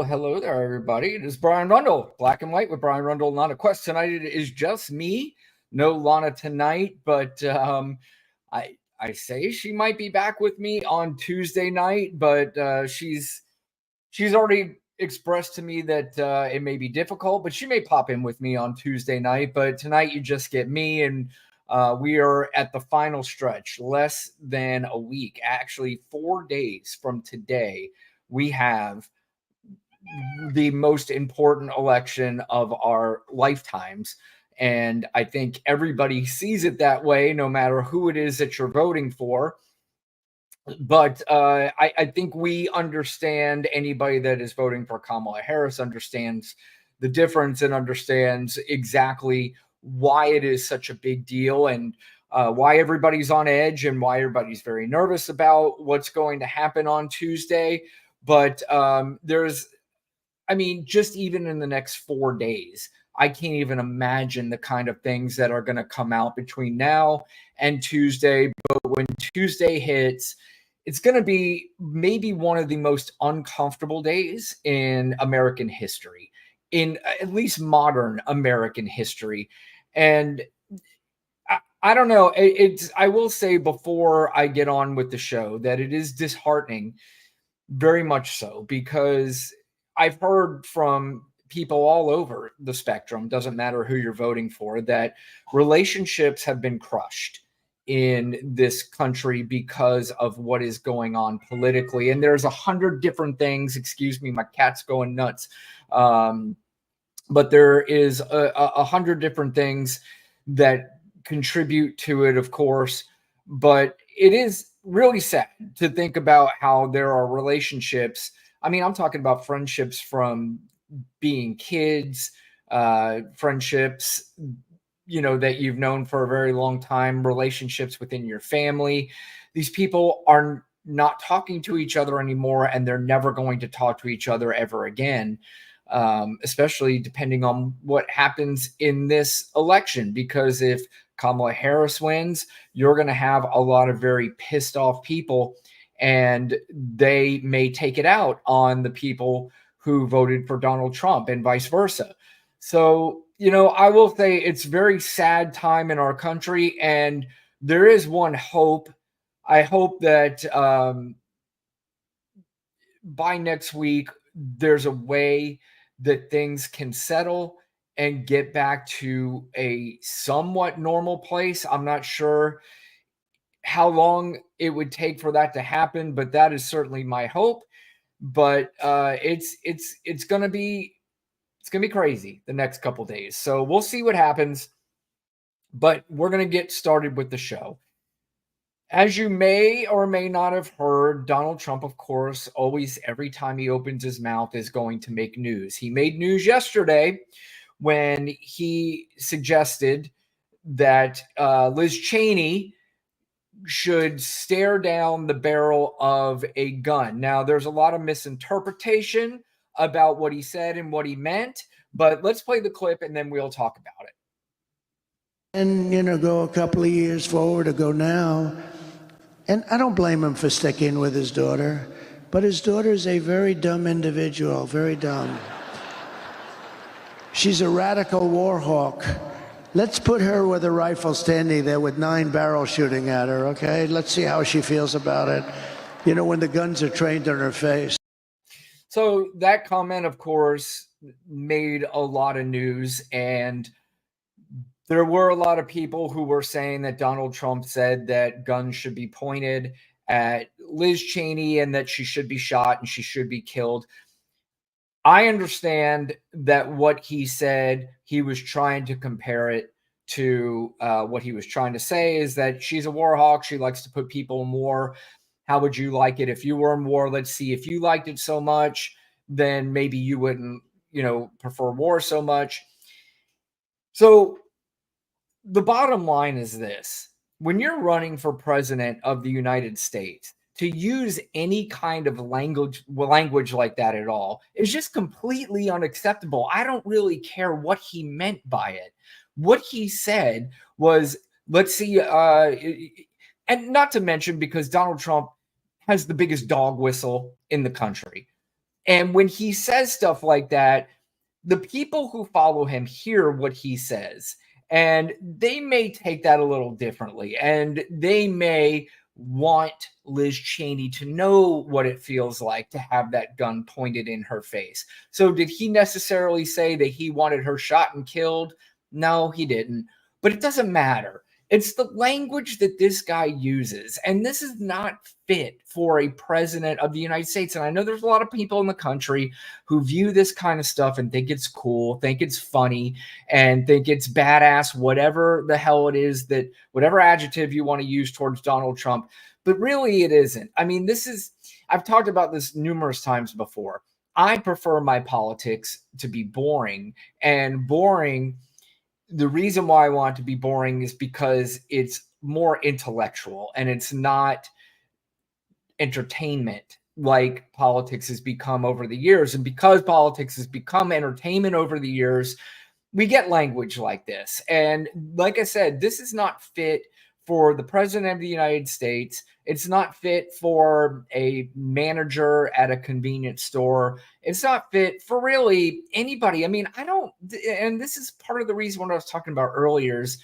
Well, hello there, everybody. It is Brian Rundle, Black and White with Brian Rundle and Lana Quest. Tonight it is just me. No Lana tonight, but I say she might be back with me on Tuesday night, but she's already expressed to me that it may be difficult, but she may pop in with me on Tuesday night. But tonight you just get me, and we are at the final stretch, less than a week, actually 4 days from today. We have the most important election of our lifetimes. And I think everybody sees it that way, no matter who it is that you're voting for. But I think we understand, anybody that is voting for Kamala Harris understands the difference and understands exactly why it is such a big deal, and why everybody's on edge and why everybody's very nervous about what's going to happen on Tuesday. But just even in the next 4 days, I can't even imagine the kind of things that are going to come out between now and Tuesday. But when Tuesday hits, it's going to be maybe one of the most uncomfortable days in American history, in at least modern American history. And I don't know. I will say before I get on with the show that it is disheartening, very much so, because I've heard from people all over the spectrum, doesn't matter who you're voting for, that relationships have been crushed in this country because of what is going on politically. And there's 100 different things. Excuse me, my cat's going nuts. But there is 100 different things that contribute to it, of course. But it is really sad to think about how there are relationships. I mean, I'm talking about friendships from being kids, friendships, that you've known for a very long time, relationships within your family. These people are not talking to each other anymore, and they're never going to talk to each other ever again, especially depending on what happens in this election. Because if Kamala Harris wins, you're going to have a lot of very pissed off people, and they may take it out on the people who voted for Donald Trump and vice versa. So, I will say it's a very sad time in our country, and there is one hope. I hope that by next week, there's a way that things can settle and get back to a somewhat normal place. I'm not sure how long it would take for that to happen, but that is certainly my hope. But it's gonna be crazy the next couple days. So we'll see what happens. But we're gonna get started with the show. As you may or may not have heard, Donald Trump, of course, always, every time he opens his mouth, is going to make news. He made news yesterday when he suggested that Liz Cheney should stare down the barrel of a gun. Now, there's a lot of misinterpretation about what he said and what he meant, but let's play the clip and then we'll talk about it. And, go a couple of years forward or go now. And I don't blame him for sticking with his daughter, but his daughter is a very dumb individual, very dumb. She's a radical war hawk. Let's put her with a rifle standing there with 9 barrels shooting at her, okay? Let's see how she feels about it, when the guns are trained on her face. So that comment, of course, made a lot of news, and there were a lot of people who were saying that Donald Trump said that guns should be pointed at Liz Cheney and that she should be shot and she should be killed. I understand that what he said, he was trying to compare it to what he was trying to say is that she's a war hawk. She likes to put people in war. How would you like it if you were in war? Let's see, if you liked it so much, then maybe you wouldn't, prefer war so much. So the bottom line is this: when you're running for president of the United States, to use any kind of language like that at all is just completely unacceptable. I don't really care what he meant by it. What he said was, let's see, and not to mention, because Donald Trump has the biggest dog whistle in the country. And when he says stuff like that, the people who follow him hear what he says, and they may take that a little differently, and they may want Liz Cheney to know what it feels like to have that gun pointed in her face. So did he necessarily say that he wanted her shot and killed? No, he didn't. But it doesn't matter. It's the language that this guy uses, and this is not fit for a president of the United States. And I know there's a lot of people in the country who view this kind of stuff and think it's cool, think it's funny, and think it's badass, whatever the hell it is, that whatever adjective you want to use towards Donald Trump. But really, it isn't. I mean, I've talked about this numerous times before. I prefer my politics to be boring, and boring. The reason why I want it to be boring is because it's more intellectual and it's not entertainment like politics has become over the years. And because politics has become entertainment over the years, we get language like this. And like I said, this is not fit for the president of the United States. It's not fit for a manager at a convenience store. It's not fit for really anybody. I mean, and this is part of the reason what I was talking about earlier is,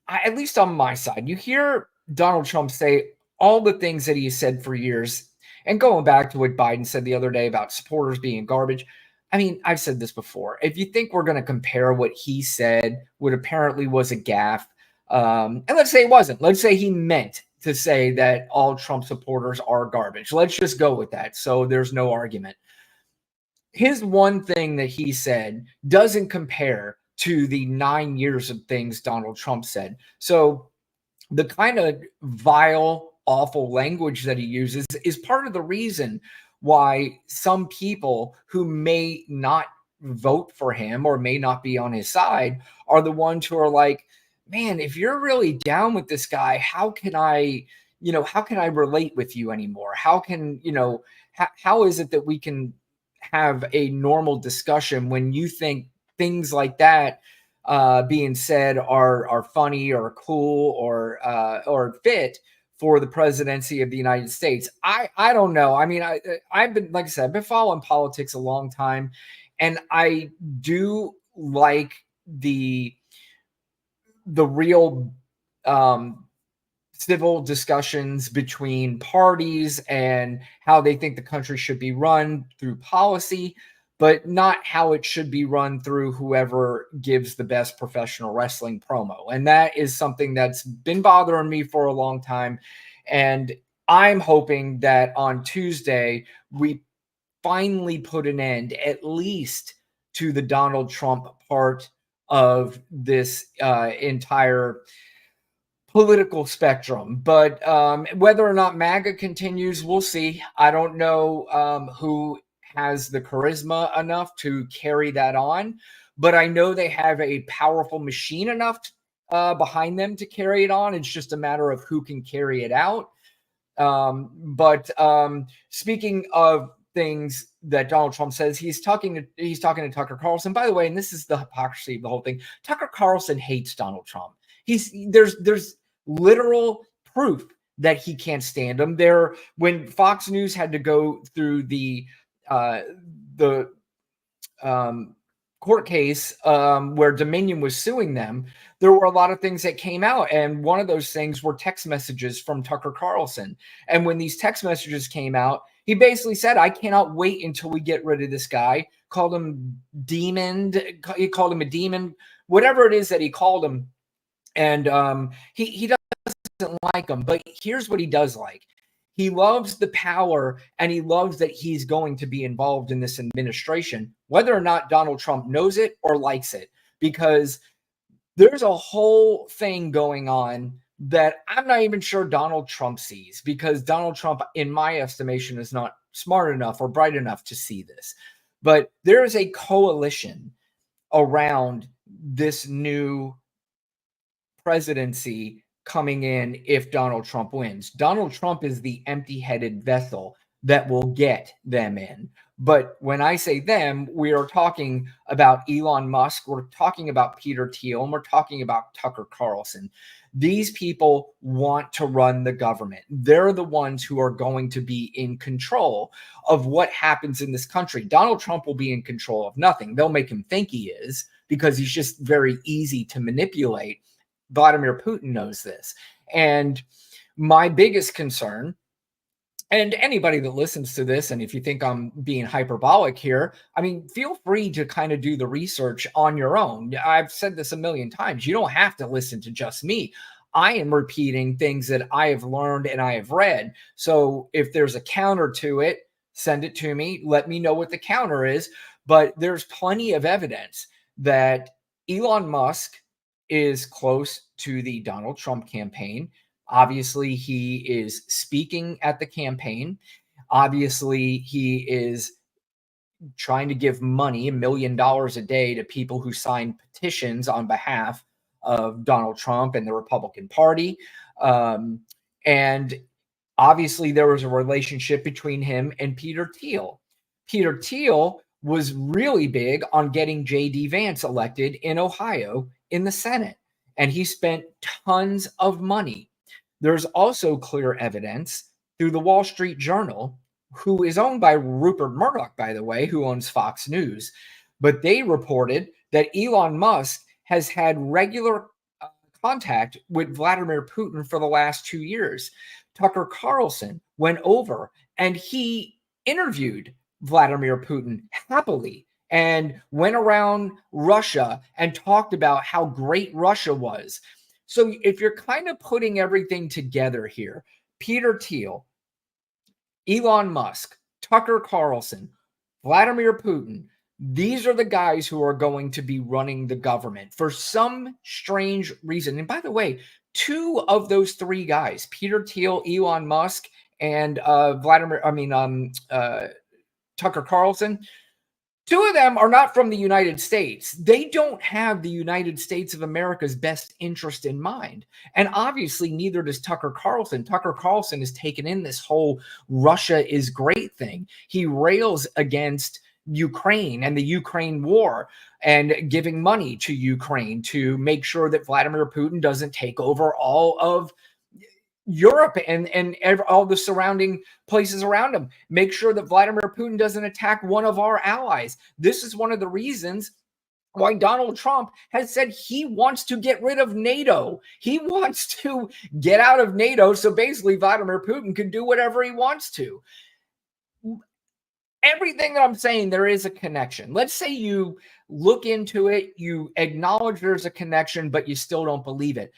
at least on my side, you hear Donald Trump say all the things that he said for years, and going back to what Biden said the other day about supporters being garbage. I mean, I've said this before. If you think we're going to compare what he said, what apparently was a gaffe, and let's say it wasn't. Let's say he meant to say that all Trump supporters are garbage. Let's just go with that. So there's no argument. His one thing that he said doesn't compare to the 9 years of things Donald Trump said. So the kind of vile, awful language that he uses is part of the reason why some people who may not vote for him or may not be on his side are the ones who are like, man, if you're really down with this guy, how can I relate with you anymore? How can, how is it that we can have a normal discussion when you think things like that being said are funny or cool or fit for the presidency of the United States? I don't know. I mean, I've been, like I said, I've been following politics a long time, and I do like the real civil discussions between parties and how they think the country should be run through policy, but not how it should be run through whoever gives the best professional wrestling promo. And that is something that's been bothering me for a long time. And I'm hoping that on Tuesday, we finally put an end, at least to the Donald Trump part of this entire political spectrum. But whether or not MAGA continues, we'll see. I don't know who has the charisma enough to carry that on, but I know they have a powerful machine enough behind them to carry it on. It's just a matter of who can carry it out. But speaking of things that Donald Trump says, he's talking to Tucker Carlson. By the way, and this is the hypocrisy of the whole thing, Tucker Carlson hates Donald Trump. There's literal proof that he can't stand him. When Fox News had to go through the court case where Dominion was suing them, there were a lot of things that came out. And one of those things were text messages from Tucker Carlson. And when these text messages came out, he basically said, I cannot wait until we get rid of this guy. Called him demon. He called him a demon, whatever it is that he called him. And he doesn't like him. But here's what he does like. He loves the power, and he loves that he's going to be involved in this administration, whether or not Donald Trump knows it or likes it, because there's a whole thing going on that I'm not even sure Donald Trump sees, because Donald Trump, in my estimation, is not smart enough or bright enough to see this. But there is a coalition around this new presidency coming in if Donald Trump wins. Donald Trump is the empty-headed vessel that will get them in. But when I say them, we are talking about Elon Musk, we're talking about Peter Thiel, and we're talking about Tucker Carlson. These people want to run the government. They're the ones who are going to be in control of what happens in this country. Donald Trump will be in control of nothing. They'll make him think he is because he's just very easy to manipulate. Vladimir Putin knows this. And my biggest concern, and anybody that listens to this, and if you think I'm being hyperbolic here, I mean, feel free to kind of do the research on your own. I've said this a million times. You don't have to listen to just me. I am repeating things that I have learned and I have read. So if there's a counter to it, send it to me. Let me know what the counter is. But there's plenty of evidence that Elon Musk is close to the Donald Trump campaign. Obviously, he is speaking at the campaign. Obviously, he is trying to give money, $1 million a day, to people who sign petitions on behalf of Donald Trump and the Republican Party. And obviously, there was a relationship between him and Peter Thiel. Peter Thiel was really big on getting J.D. Vance elected in Ohio in the Senate, and he spent tons of money. There's also clear evidence through the Wall Street Journal, who is owned by Rupert Murdoch, by the way, who owns Fox News. But they reported that Elon Musk has had regular contact with Vladimir Putin for the last 2 years. Tucker Carlson went over and he interviewed Vladimir Putin happily and went around Russia and talked about how great Russia was. So if you're kind of putting everything together here, Peter Thiel, Elon Musk, Tucker Carlson, Vladimir Putin, these are the guys who are going to be running the government for some strange reason. And by the way, 2 of those 3 guys, Peter Thiel, Elon Musk, and Tucker Carlson, 2 of them are not from the United States. They don't have the United States of America's best interest in mind. And obviously, neither does Tucker Carlson. Tucker Carlson has taken in this whole Russia is great thing. He rails against Ukraine and the Ukraine war and giving money to Ukraine to make sure that Vladimir Putin doesn't take over all of Europe and all the surrounding places around him. Make sure that Vladimir Putin doesn't attack one of our allies. This is one of the reasons why Donald Trump has said he wants to get rid of NATO. He wants to get out of NATO so basically Vladimir Putin can do whatever he wants to. Everything that I'm saying, there is a connection. Let's say you look into it, you acknowledge there's a connection, but you still don't believe it.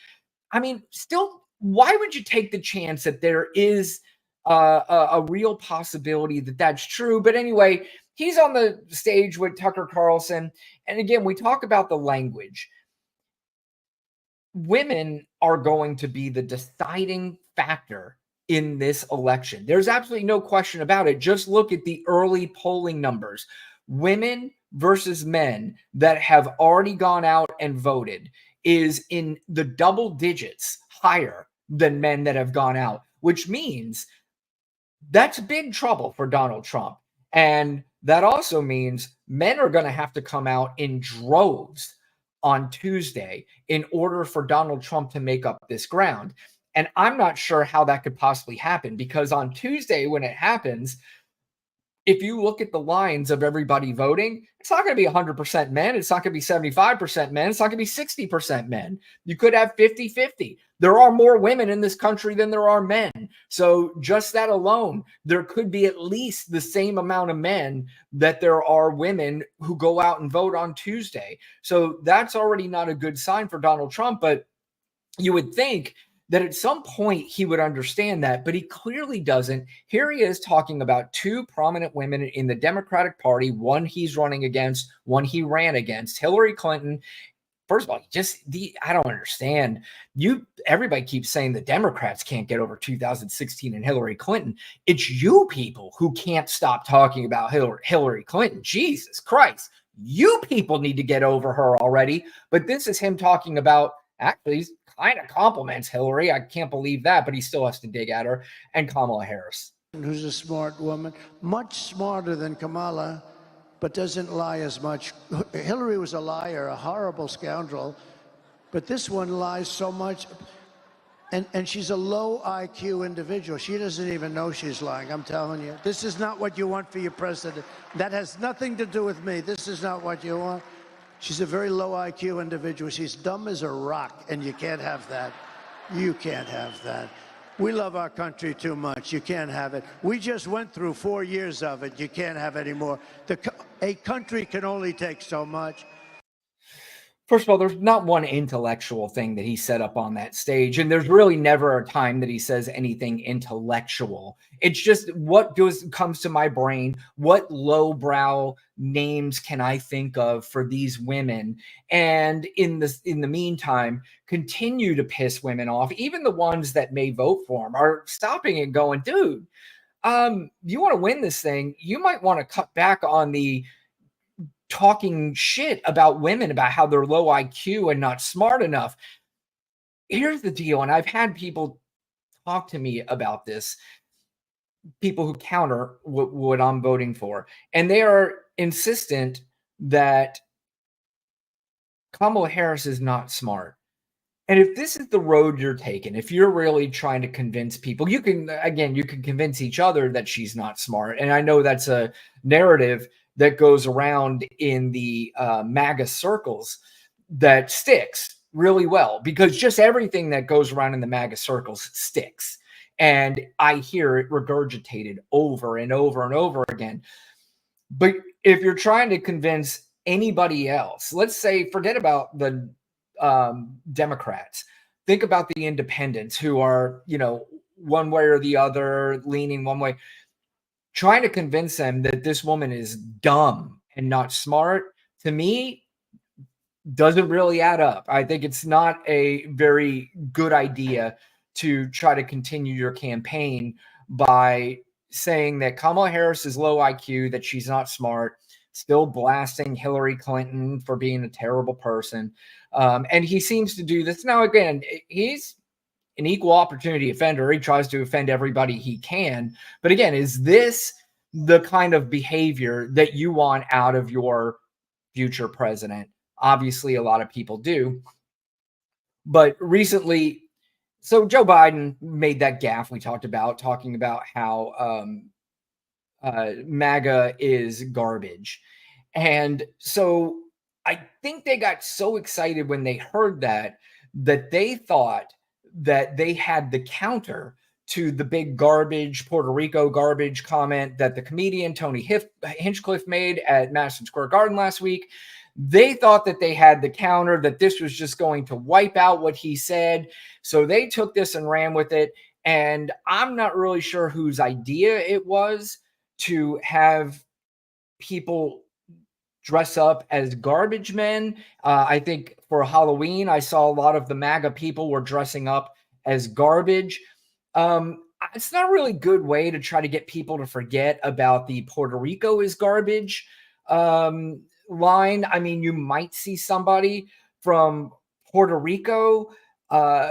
I mean, still, why would you take the chance that there is a real possibility that that's true? But anyway, he's on the stage with Tucker Carlson. And again, we talk about the language. Women are going to be the deciding factor in this election. There's absolutely no question about it. Just look at the early polling numbers. Women versus men that have already gone out and voted is in the double digits higher than men that have gone out, which means that's big trouble for Donald Trump. And that also means men are going to have to come out in droves on Tuesday in order for Donald Trump to make up this ground. And I'm not sure how that could possibly happen, because on Tuesday, when it happens, if you look at the lines of everybody voting, it's not going to be 100% men. It's not going to be 75% men. It's not going to be 60% men. You could have 50-50. There are more women in this country than there are men. So just that alone, there could be at least the same amount of men that there are women who go out and vote on Tuesday. So that's already not a good sign for Donald Trump. But you would think that at some point he would understand that, but he clearly doesn't. Here he is talking about 2 prominent women in the Democratic Party, one he's running against, one he ran against, Hillary Clinton. First of all, I don't understand. Everybody keeps saying the Democrats can't get over 2016 and Hillary Clinton. It's you people who can't stop talking about Hillary Clinton. Jesus Christ. You people need to get over her already. But this is him talking about, actually, he's kind of compliments Hillary. I can't believe that, but he still has to dig at her, and Kamala Harris. who's a smart woman, much smarter than Kamala, but doesn't lie as much. Hillary was a liar, a horrible scoundrel, but this one lies so much. And she's a low IQ individual. She doesn't even know she's lying, I'm telling you. This is not what you want for your president. That has nothing to do with me. This is not what you want. She's a very low IQ individual. She's dumb as a rock, and you can't have that. You can't have that. We love our country too much. You can't have it. We just went through 4 years of it. You can't have any more. A country can only take so much. First of all, there's not one intellectual thing that he set up on that stage, and there's really never a time that he says anything intellectual. It's just what comes to my brain. What lowbrow names can I think of for these women? And in the meantime, continue to piss women off. Even the ones that may vote for him are stopping and going, dude, you want to win this thing? You might want to cut back on the talking shit about women, about how they're low IQ and not smart enough. Here's the deal, and I've had people talk to me about this, people who counter what I'm voting for, and they are insistent that Kamala Harris is not smart. And if this is the road you're taking, if you're really trying to convince people, you can convince each other that she's not smart. And I know that's a narrative that goes around in the MAGA circles that sticks really well, because just everything that goes around in the MAGA circles sticks. And I hear it regurgitated over and over and over again. But if you're trying to convince anybody else, let's say, forget about the Democrats, think about the independents who are, one way or the other, leaning one way, trying to convince them that this woman is dumb and not smart, to me, doesn't really add up. I think it's not a very good idea to try to continue your campaign by saying that Kamala Harris is low IQ, that she's not smart, still blasting Hillary Clinton for being a terrible person. And he seems to do this. Now, again, he's an equal opportunity offender. He tries to offend everybody he can. But again, is this the kind of behavior that you want out of your future president? Obviously, a lot of people do. But recently, so Joe Biden made that gaffe we talked about, talking about how MAGA is garbage. And so I think they got so excited when they heard that they thought that they had the counter to the big garbage, Puerto Rico garbage comment that the comedian Tony Hinchcliffe made at Madison Square Garden last week. They thought that they had the counter, that this was just going to wipe out what he said. So they took this and ran with it. And I'm not really sure whose idea it was to have people dress up as garbage men. I think for Halloween, I saw a lot of the MAGA people were dressing up as garbage. It's not a really good way to try to get people to forget about the Puerto Rico is garbage line. I mean, you might see somebody from Puerto Rico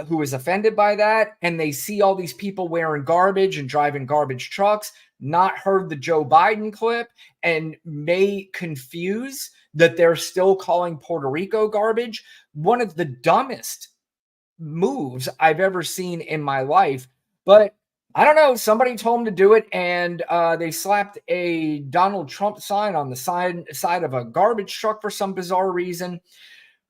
who is offended by that, and they see all these people wearing garbage and driving garbage trucks, not heard the Joe Biden clip, and may confuse that they're still calling Puerto Rico garbage. One of the dumbest moves I've ever seen in my life. But I don't know, somebody told them to do it, and they slapped a Donald Trump sign on the side of a garbage truck for some bizarre reason,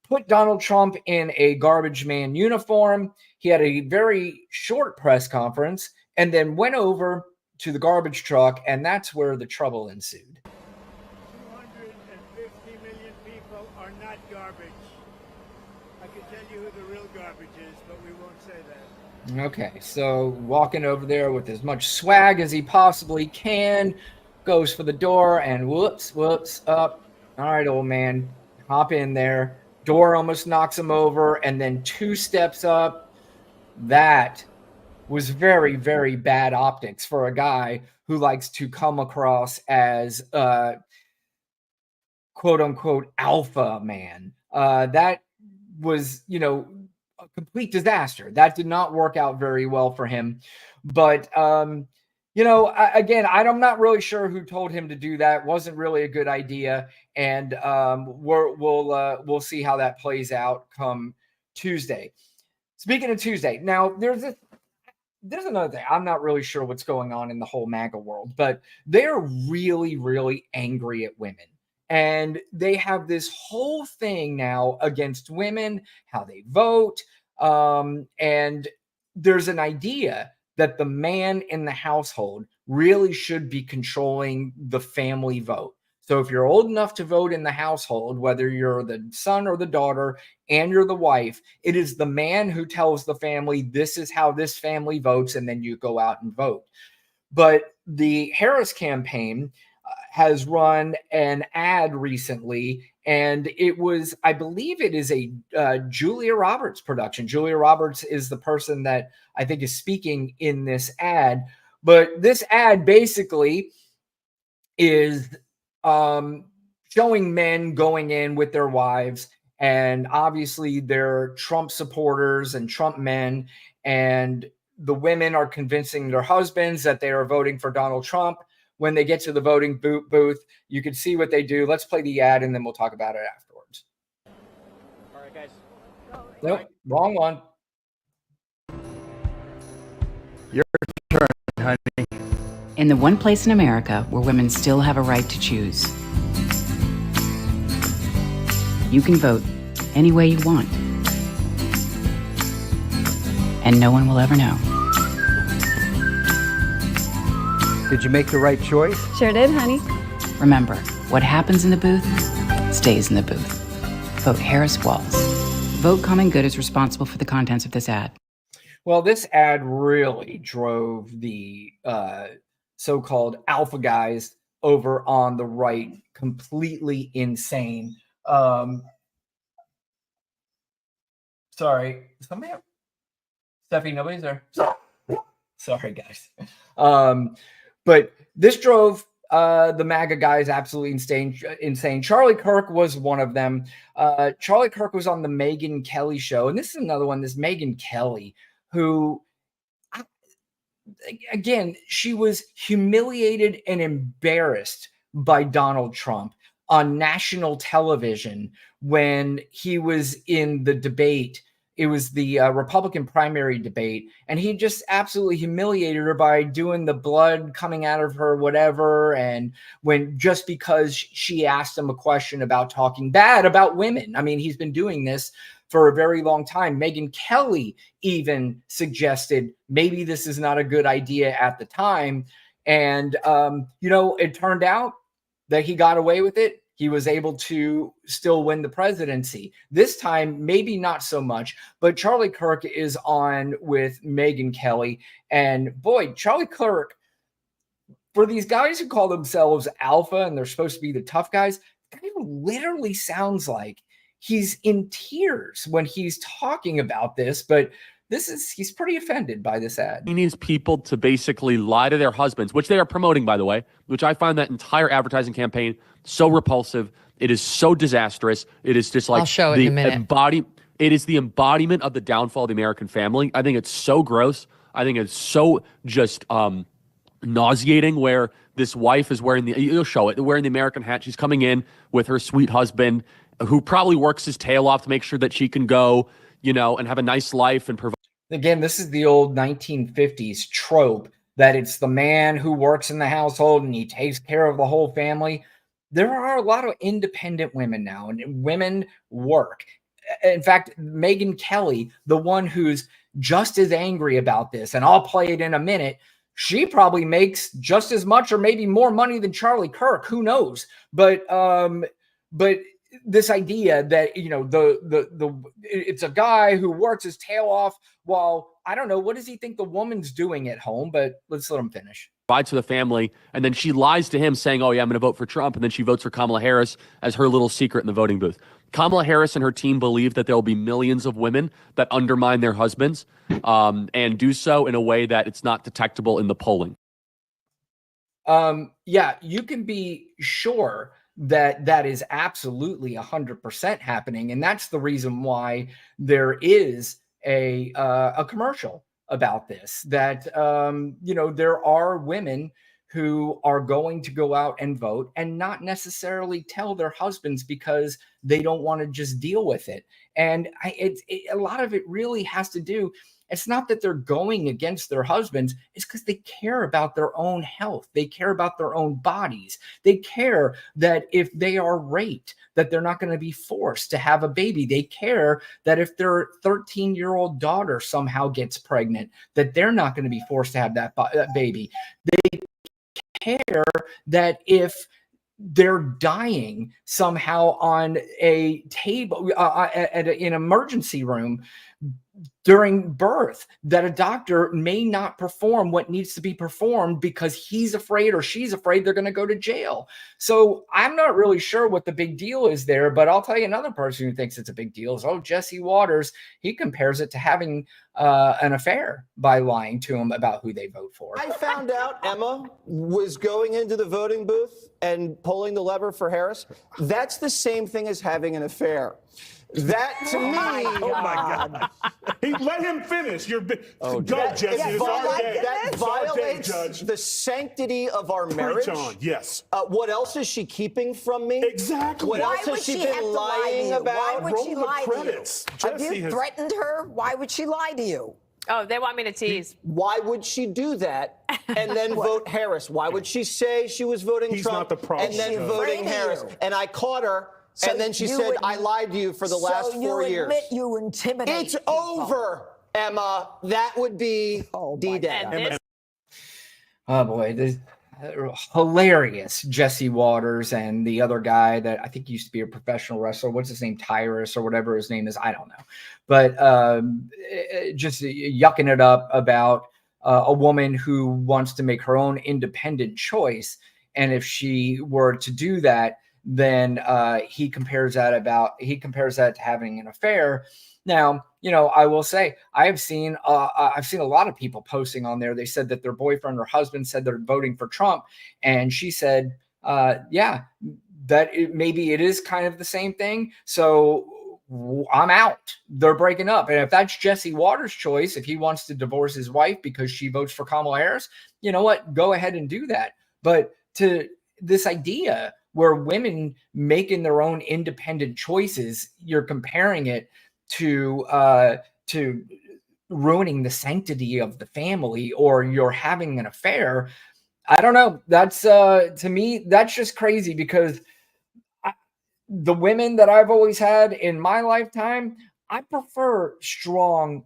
put Donald Trump in a garbage man uniform. He had a very short press conference and then went over to the garbage truck, and that's where the trouble ensued. 250 million people are not garbage. I can tell you who the real garbage is, but we won't say that. Okay, so walking over there with as much swag as he possibly can, goes for the door, and whoops, up. All right, old man, hop in there. Door almost knocks him over, and then 2 steps up. That was very, very bad optics for a guy who likes to come across as quote unquote alpha man. That was, a complete disaster. That did not work out very well for him. But Again, I'm not really sure who told him to do that. Wasn't really a good idea, and we'll see how that plays out come Tuesday. Speaking of Tuesday, now there's another thing. I'm not really sure what's going on in the whole MAGA world, but they're really, really angry at women. And they have this whole thing now against women, how they vote. And there's an idea that the man in the household really should be controlling the family vote. So if you're old enough to vote in the household, whether you're the son or the daughter and you're the wife, it is the man who tells the family, this is how this family votes, and then you go out and vote. But the Harris campaign has run an ad recently, and it was, I believe it is a Julia Roberts production. Julia Roberts is the person that I think is speaking in this ad. But this ad basically is showing men going in with their wives, and obviously they're Trump supporters and Trump men, and the women are convincing their husbands that they are voting for Donald Trump. When they get to the voting booth, you can see what they do. Let's play the ad, and then we'll talk about it afterwards. All right, guys. Nope, wrong one. Your turn, honey. In the one place in America where women still have a right to choose. You can vote any way you want. And no one will ever know. Did you make the right choice? Sure did, honey. Remember, what happens in the booth stays in the booth. Vote Harris Walls. Vote Common Good is responsible for the contents of this ad. Well, this ad really drove the so-called alpha guys over on the right completely insane. Sorry, somebody have Steffi, nobody's there. Sorry, guys. But this drove the MAGA guys absolutely insane. Charlie Kirk was one of them. Charlie Kirk was on the Megyn Kelly show, and this is another one. This Megyn Kelly, who, again, she was humiliated and embarrassed by Donald Trump on national television when he was in the debate. It was the Republican primary debate, and he just absolutely humiliated her by doing the blood coming out of her, whatever. And just because she asked him a question about talking bad about women. I mean, he's been doing this for a very long time. Megyn Kelly even suggested maybe this is not a good idea at the time. And, it turned out that he got away with it. He was able to still win the presidency. This time, maybe not so much, but Charlie Kirk is on with Megyn Kelly. And boy, Charlie Kirk, for these guys who call themselves alpha and they're supposed to be the tough guys, that literally sounds like he's in tears when he's talking about this. But he's pretty offended by this ad. He needs people to basically lie to their husbands, which they are promoting, by the way, which I find that entire advertising campaign so repulsive. It is so disastrous. It is just like I'll show it in a minute. It is the embodiment of the downfall of the American family. I think it's so gross. I think it's so just nauseating where this wife is wearing you'll show it, wearing the American hat. She's coming in with her sweet husband who probably works his tail off to make sure that she can go, and have a nice life and provide. Again, this is the old 1950s trope that it's the man who works in the household and he takes care of the whole family. There are a lot of independent women now, and women work. In fact, Megyn Kelly, the one who's just as angry about this, and I'll play it in a minute, she probably makes just as much or maybe more money than Charlie Kirk. Who knows? But this idea that it's a guy who works his tail off while, I don't know, what does he think the woman's doing at home? But let's let him finish. Provides to the family, and then she lies to him saying, oh yeah, I'm going to vote for Trump, and then she votes for Kamala Harris as her little secret in the voting booth. Kamala Harris and her team believe that there will be millions of women that undermine their husbands and do so in a way that it's not detectable in the polling. Yeah, you can be sure that is absolutely 100% happening. And that's the reason why there is a commercial about this, that, there are women who are going to go out and vote and not necessarily tell their husbands because they don't want to just deal with it. And a lot of it really has to do, it's not that they're going against their husbands, it's because they care about their own health. They care about their own bodies. They care that if they are raped, that they're not going to be forced to have a baby. They care that if their 13-year-old daughter somehow gets pregnant, that they're not going to be forced to have that baby. They care that if they're dying somehow on a table in an emergency room during birth, that a doctor may not perform what needs to be performed because he's afraid or she's afraid they're going to go to jail. So I'm not really sure what the big deal is there, but I'll tell you another person who thinks it's a big deal is, Jesse Waters. He compares it to having an affair by lying to him about who they vote for. I found out Emma was going into the voting booth and pulling the lever for Harris. That's the same thing as having an affair. That to me, oh my God! Let him finish. Go, Jesse. It's our day. That violates the sanctity of our marriage. On. Yes. What else is she keeping from me? Exactly. What else has she been lying about? Why would she lie to you? Have Jesse you threatened her? Why would she lie to you? Oh, they want me to tease. Why would she do that and then vote Harris? Why would she say she was voting Trump and then voting Harris? And I caught her. So and then she said, I lied to you for the last 4 years. So you admit you intimidate It's people. Over, Emma. That would be D-Day. Oh, boy. This hilarious Jesse Waters and the other guy that I think used to be a professional wrestler. What's his name? Tyrus or whatever his name is. I don't know. But just yucking it up about a woman who wants to make her own independent choice. And if she were to do that, then he compares that to having an affair. Now, I will say I've seen a lot of people posting on there. They said that their boyfriend or husband said they're voting for Trump, and she said, "Yeah, maybe it is kind of the same thing." So I'm out. They're breaking up, and if that's Jesse Waters' choice, if he wants to divorce his wife because she votes for Kamala Harris, you know what? Go ahead and do that. But to this idea where women making their own independent choices, you're comparing it to ruining the sanctity of the family, or you're having an affair. I don't know. That's to me, that's just crazy, because the women that I've always had in my lifetime, I prefer strong,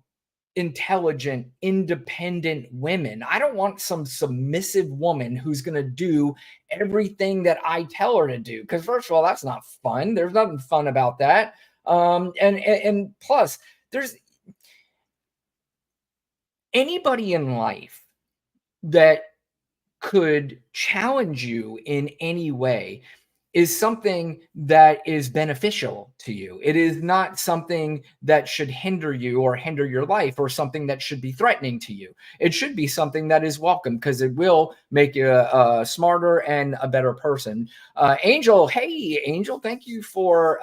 intelligent, independent women. I don't want some submissive woman who's going to do everything that I tell her to do, because first of all, that's not fun. There's nothing fun about that. And plus, there's anybody in life that could challenge you in any way is something that is beneficial to you. It is not something that should hinder you or hinder your life, or something that should be threatening to you. It should be something that is welcome, because it will make you a smarter and a better person. Angel, hey, Angel, thank you for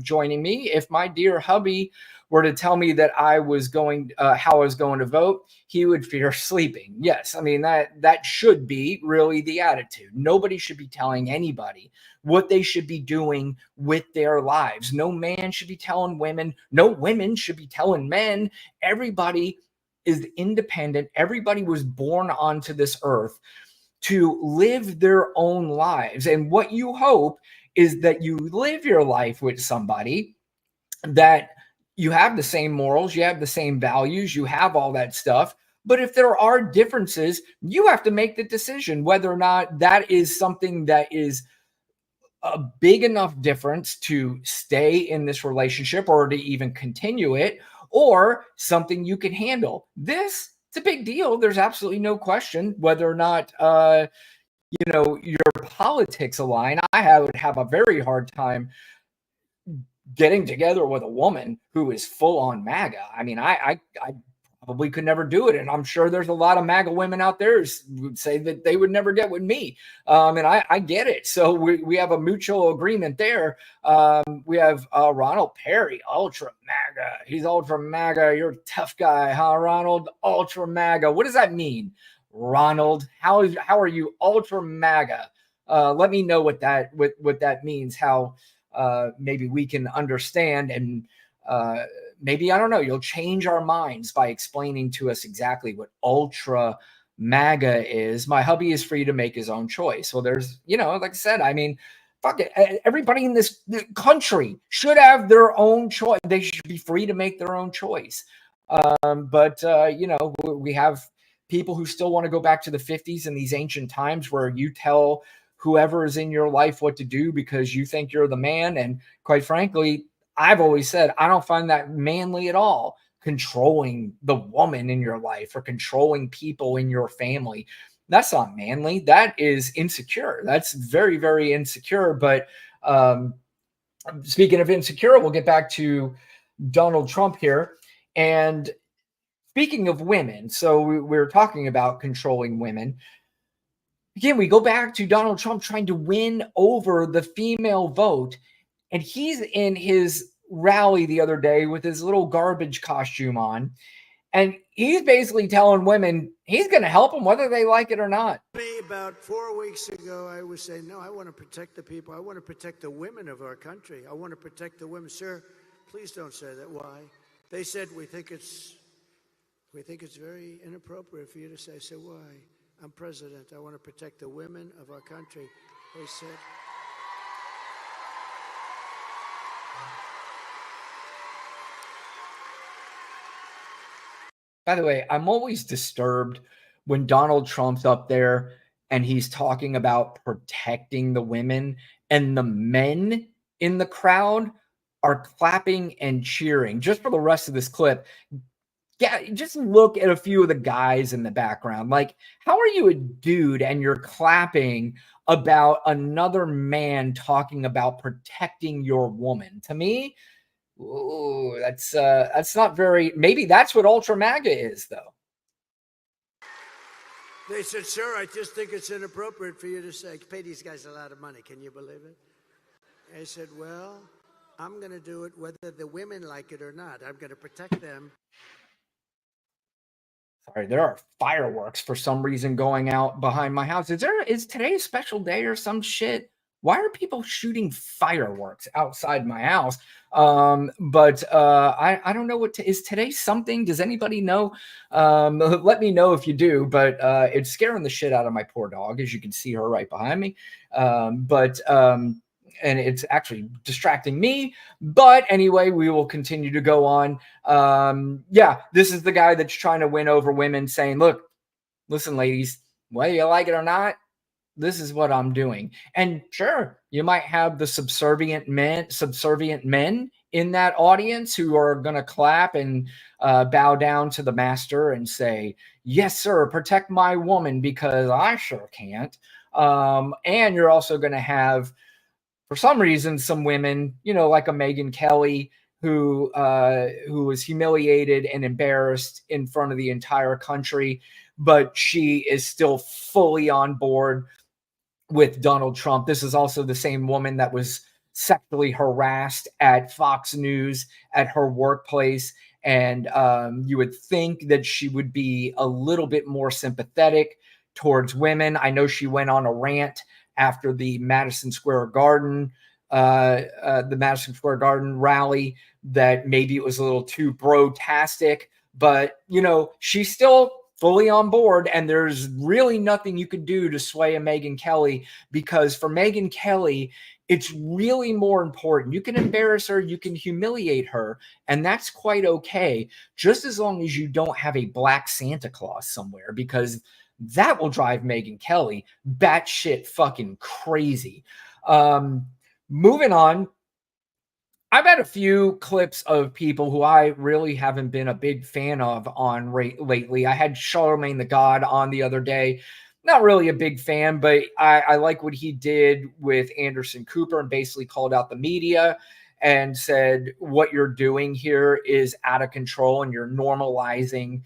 joining me. If my dear hubby were to tell me that I was going, how I was going to vote, he would fear sleeping. Yes, I mean, that should be really the attitude. Nobody should be telling anybody what they should be doing with their lives. No man should be telling women. No women should be telling men. Everybody is independent. Everybody was born onto this earth to live their own lives. And what you hope is that you live your life with somebody that you have the same morals, you have the same values, you have all that stuff. But if there are differences, you have to make the decision whether or not that is something that is a big enough difference to stay in this relationship or to even continue it, or something you can handle. It's a big deal. There's absolutely no question whether or not, your politics align. I would have a very hard time getting together with a woman who is full on MAGA. I mean, I probably could never do it. And I'm sure there's a lot of MAGA women out there who would say that they would never get with me. And I get it. So we have a mutual agreement there. We have Ronald Perry, ultra MAGA. He's ultra MAGA. You're a tough guy, huh, Ronald? Ultra MAGA. What does that mean, Ronald? How are you ultra MAGA? Let me know what that means, how maybe we can understand, and maybe, I don't know, you'll change our minds by explaining to us exactly what ultra MAGA is. My hubby is free to make his own choice. Well, there's, like I said, I mean, fuck it. Everybody in this country should have their own choice. They should be free to make their own choice. But we have people who still want to go back to the 50s and these ancient times where you tell whoever is in your life what to do because you think you're the man. And quite frankly, I've always said, I don't find that manly at all, controlling the woman in your life or controlling people in your family. That's not manly. That is insecure. That's very, very insecure. But speaking of insecure, we'll get back to Donald Trump here. And speaking of women, so we're talking about controlling women. Again, we go back to Donald Trump trying to win over the female vote. And he's in his rally the other day with his little garbage costume on. And he's basically telling women he's going to help them whether they like it or not. About 4 weeks ago, I was saying, no, I want to protect the people. I want to protect the women of our country. I want to protect the women. Sir, please don't say that. Why? They said, we think it's very inappropriate for you to say. I said, why? I'm president. I want to protect the women of our country. They said. By the way, I'm always disturbed when Donald Trump's up there and he's talking about protecting the women and the men in the crowd are clapping and cheering. Just for the rest of this clip, yeah, just look at a few of the guys in the background. Like, how are you a dude and you're clapping about another man talking about protecting your woman? To me, ooh, that's not very. Maybe that's what ultra MAGA is, though. They said, sir, I just think it's inappropriate for you to say, pay these guys a lot of money. Can you believe it? I said, well, I'm going to do it whether the women like it or not. I'm going to protect them. Sorry, there are fireworks for some reason going out behind my house. Is today a special day or some shit? Why are people shooting fireworks outside my house? But I don't know is today something? Does anybody know? Let me know if you do, but it's scaring the shit out of my poor dog, as you can see her right behind me. And it's actually distracting me. But anyway, we will continue to go on. Yeah, this is the guy that's trying to win over women, saying, look, listen, ladies, whether you like it or not, this is what I'm doing. And sure, you might have the subservient men in that audience who are going to clap and bow down to the master and say, yes, sir, protect my woman because I sure can't. And you're also going to have, for some reason, some women, like a Megyn Kelly, who was humiliated and embarrassed in front of the entire country, but she is still fully on board with Donald Trump. This is also the same woman that was sexually harassed at Fox News at her workplace. And you would think that she would be a little bit more sympathetic towards women. I know she went on a rant after the Madison Square Garden rally that maybe it was a little too bro-tastic, but she's still fully on board, and there's really nothing you could do to sway a Megyn Kelly, because for Megyn Kelly, it's really more important. You can embarrass her, you can humiliate her, and that's quite okay, just as long as you don't have a black Santa Claus somewhere, because that will drive Megyn Kelly batshit fucking crazy. Moving on, I've had a few clips of people who I really haven't been a big fan of on lately. I had Charlemagne the God on the other day. Not really a big fan, but I like what he did with Anderson Cooper and basically called out the media and said, what you're doing here is out of control, and you're normalizing,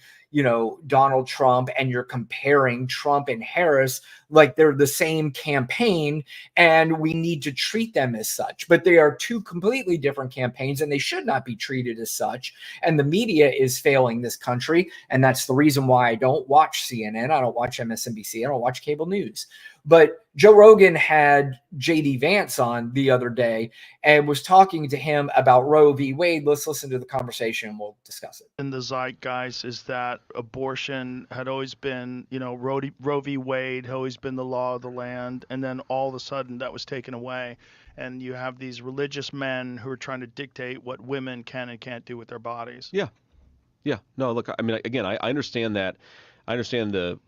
Donald Trump, and you're comparing Trump and Harris like they're the same campaign, and we need to treat them as such. But they are two completely different campaigns, and they should not be treated as such. And the media is failing this country, and that's the reason why I don't watch CNN, I don't watch MSNBC, I don't watch cable news. But Joe Rogan had J.D. Vance on the other day and was talking to him about Roe v. Wade. Let's listen to the conversation and we'll discuss it. In the zeitgeist is that abortion had always been, Roe v. Wade had always been the law of the land. And then all of a sudden that was taken away. And you have these religious men who are trying to dictate what women can and can't do with their bodies. Yeah. Yeah. No, look, I mean, again, I understand that. I understand the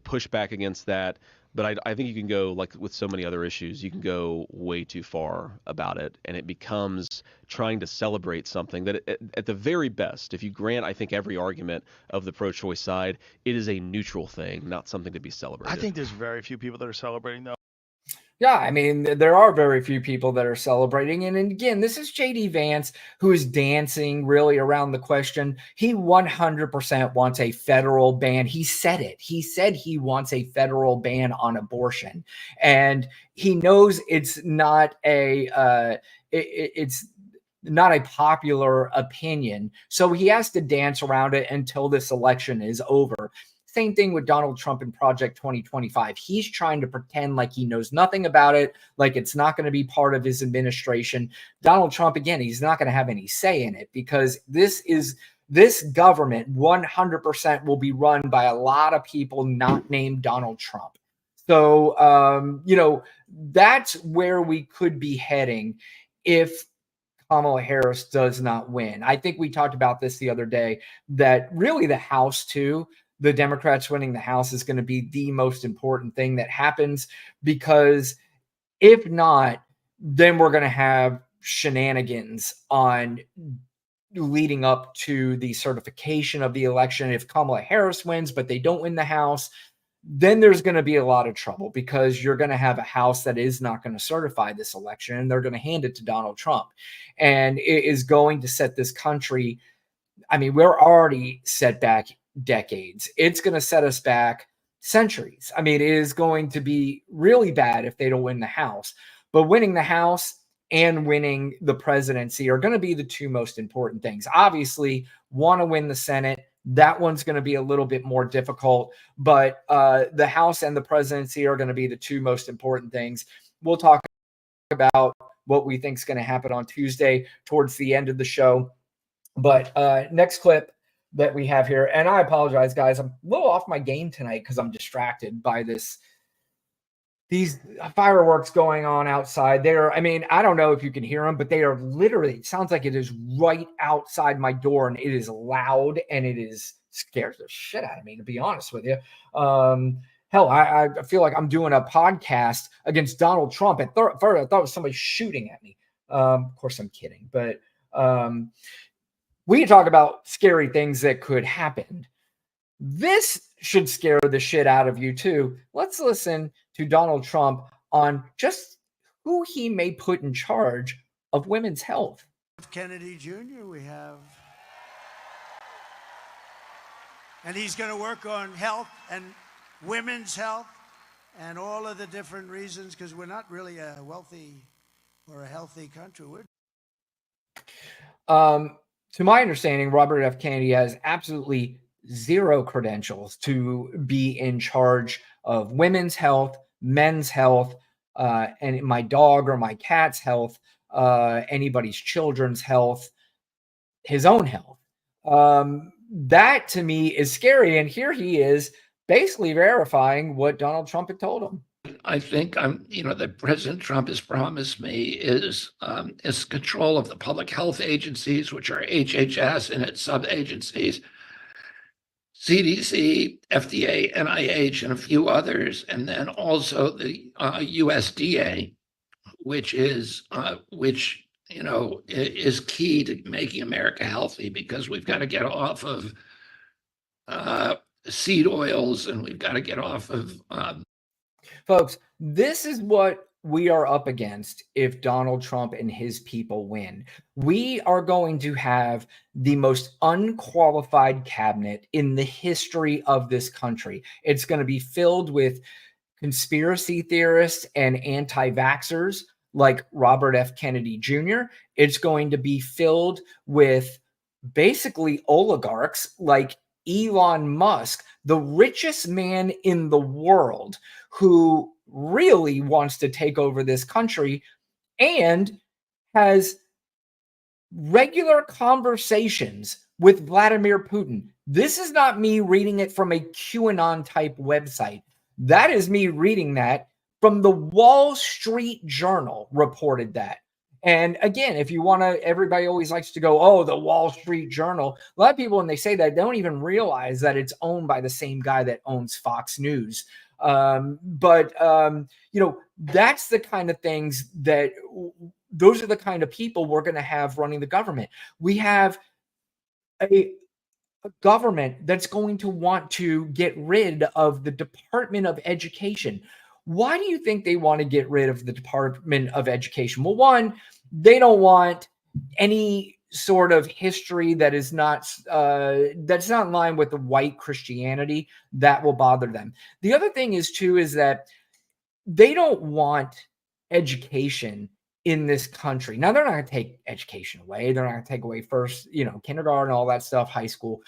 pushback against that. But I think you can go, like with so many other issues, you can go way too far about it. And it becomes trying to celebrate something that at the very best, if you grant, I think, every argument of the pro-choice side, it is a neutral thing, not something to be celebrated. I think there's very few people that are celebrating, though. Yeah, I mean, there are very few people that are celebrating. And again, this is J.D. Vance, who is dancing really around the question. He 100% wants a federal ban. He said it. He said he wants a federal ban on abortion. And he knows it's not it's not a popular opinion. So he has to dance around it until this election is over. Same thing with Donald Trump in Project 2025. He's trying to pretend like he knows nothing about it, like it's not going to be part of his administration. Donald Trump, again, he's not going to have any say in it because this government 100% will be run by a lot of people not named Donald Trump. So, that's where we could be heading if Kamala Harris does not win. I think we talked about this the other day, that really the House too, the Democrats winning the House is going to be the most important thing that happens, because if not, then we're going to have shenanigans on leading up to the certification of the election. If Kamala Harris wins, but they don't win the House, then there's going to be a lot of trouble, because you're going to have a House that is not going to certify this election, and they're going to hand it to Donald Trump. And it is going to set this country, I mean, we're already set back decades. It's going to set us back centuries. I mean, it is going to be really bad if they don't win the House. But winning the House and winning the presidency are going to be the two most important things. Obviously, want to win the Senate. That one's going to be a little bit more difficult, but the House and the presidency are going to be the two most important things. We'll talk about what we think is going to happen on Tuesday towards the end of the show. But next clip that we have here, and I apologize, guys, I'm a little off my game tonight because I'm distracted by these fireworks going on outside. I mean, I don't know if you can hear them, but they are literally, it sounds like it is right outside my door, and it is loud, and it scares the shit out of me, to be honest with you. Hell, I feel like I'm doing a podcast against Donald Trump. At first, I thought it was somebody shooting at me. Of course, I'm kidding, but we can talk about scary things that could happen. This should scare the shit out of you too. Let's listen to Donald Trump on just who he may put in charge of women's health. Kennedy Jr. we have. And he's going to work on health and women's health and all of the different reasons, because we're not really a wealthy or a healthy country. To my understanding, Robert F. Kennedy has absolutely zero credentials to be in charge of women's health, men's health, and my dog or my cat's health, anybody's children's health, his own health. That to me is scary. And here he is basically verifying what Donald Trump had told him. I think that President Trump has promised me is control of the public health agencies, which are HHS and its sub-agencies, CDC, FDA, NIH, and a few others, and then also the USDA, which is key to making America healthy, because we've got to get off of seed oils, and we've got to get off of Folks, this is what we are up against if Donald Trump and his people win. We are going to have the most unqualified cabinet in the history of this country. It's going to be filled with conspiracy theorists and anti-vaxxers like Robert F. Kennedy Jr. It's going to be filled with basically oligarchs like Elon Musk, the richest man in the world, who really wants to take over this country and has regular conversations with Vladimir Putin. This is not me reading it from a QAnon type website. That is me reading that from the Wall Street Journal reported that. And again, if you want to, everybody always likes to go, oh, the Wall Street Journal. A lot of people, when they say that, they don't even realize that it's owned by the same guy that owns Fox News. You know, that's the kind of things that, those are the kind of people we're going to have running the government. We have a government that's going to want to get rid of the Department of Education. Why do you think they want to get rid of the Department of Education? Well, one, they don't want any sort of history that is not that's not in line with the white Christianity. That will bother them. The other thing is too is that they don't want education in this country. Now, they're not going to take education away. They're not going to take away first, you know, kindergarten, all that stuff, high school.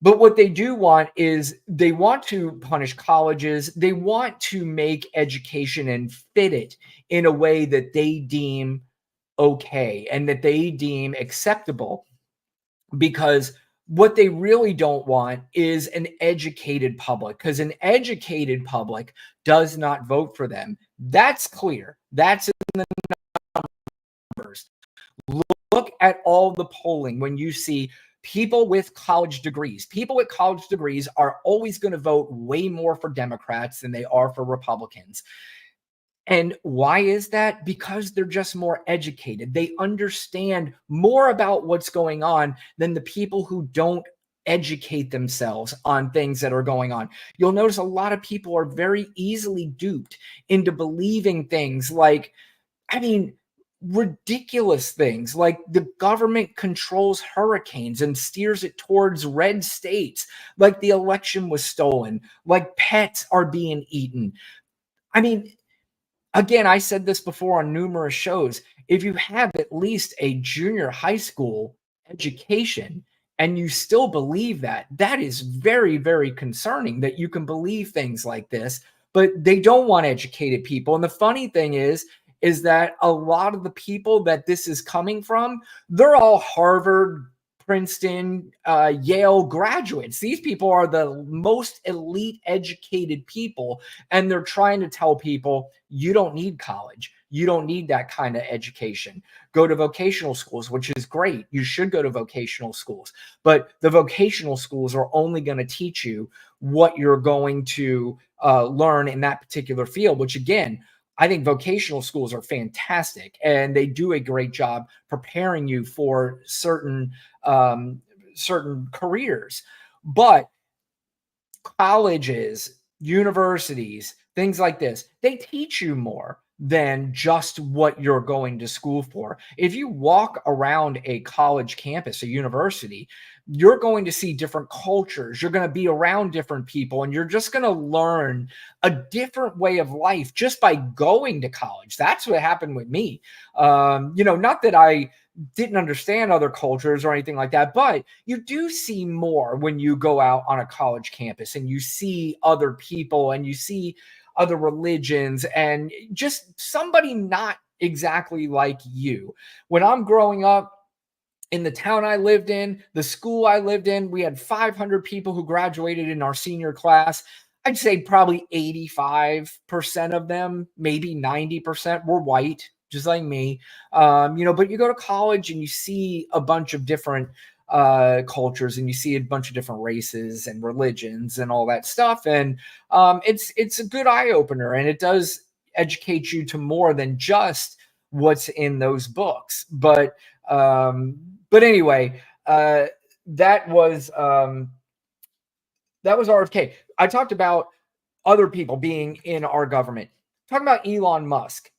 But what they do want is they want to punish colleges. They want to make education and fit it in a way that they deem okay and that they deem acceptable, because what they really don't want is an educated public, because an educated public does not vote for them. That's clear. That's in the numbers. Look at all the polling when you see people with college degrees. People with college degrees are always going to vote way more for Democrats than they are for Republicans. And why is that? Because they're just more educated. They understand more about what's going on than the people who don't educate themselves on things that are going on. You'll notice a lot of people are very easily duped into believing things like, I mean, ridiculous things like the government controls hurricanes and steers it towards red states, like the election was stolen, like pets are being eaten. I mean, again, I said this before on numerous shows. If you have at least a junior high school education and you still believe that, that is very, very concerning that you can believe things like this, but they don't want educated people. And the funny thing is that a lot of the people that this is coming from, they're all Harvard, Princeton, Yale graduates. These people are the most elite educated people, and they're trying to tell people, you don't need college. You don't need that kind of education. Go to vocational schools, which is great. You should go to vocational schools. But the vocational schools are only going to teach you what you're going to learn in that particular field, which again, I think vocational schools are fantastic, and they do a great job preparing you for certain careers. But colleges, universities, things like this, they teach you more than just what you're going to school for. If you walk around a college campus, a university, you're going to see different cultures. You're going to be around different people, and you're just going to learn a different way of life just by going to college. That's what happened with me. Not that I didn't understand other cultures or anything like that, but you do see more when you go out on a college campus and you see other people and you see other religions and just somebody not exactly like you. When I'm growing up, in the town I lived in, the school I lived in, we had 500 people who graduated in our senior class. I'd say probably 85% of them, maybe 90% were white, just like me. But you go to college and you see a bunch of different cultures, and you see a bunch of different races and religions and all that stuff. And it's a good eye opener, and it does educate you to more than just what's in those books. But anyway, that was RFK. I talked about other people being in our government. talking about Elon Musk.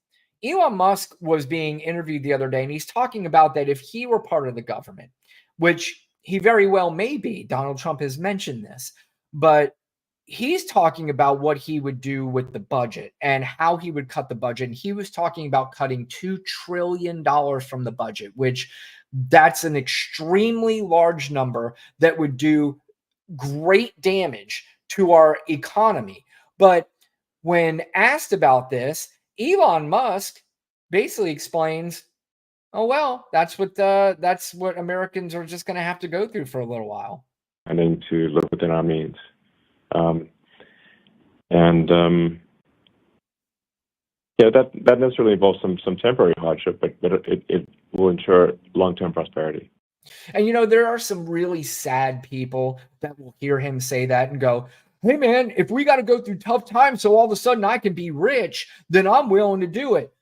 Elon Musk was being interviewed the other day, and he's talking about that if he were part of the government, which he very well may be. Donald Trump has mentioned this, but he's talking about what he would do with the budget and how he would cut the budget. And he was talking about cutting $2 trillion from the budget, which that's an extremely large number that would do great damage to our economy. But when asked about this, Elon Musk basically explains, oh, well, that's what Americans are just going to have to go through for a little while. I need to live within our means. That necessarily involves some temporary hardship, but it will ensure long-term prosperity. And, there are some really sad people that will hear him say that and go, hey, man, if we got to go through tough times so all of a sudden I can be rich, then I'm willing to do it.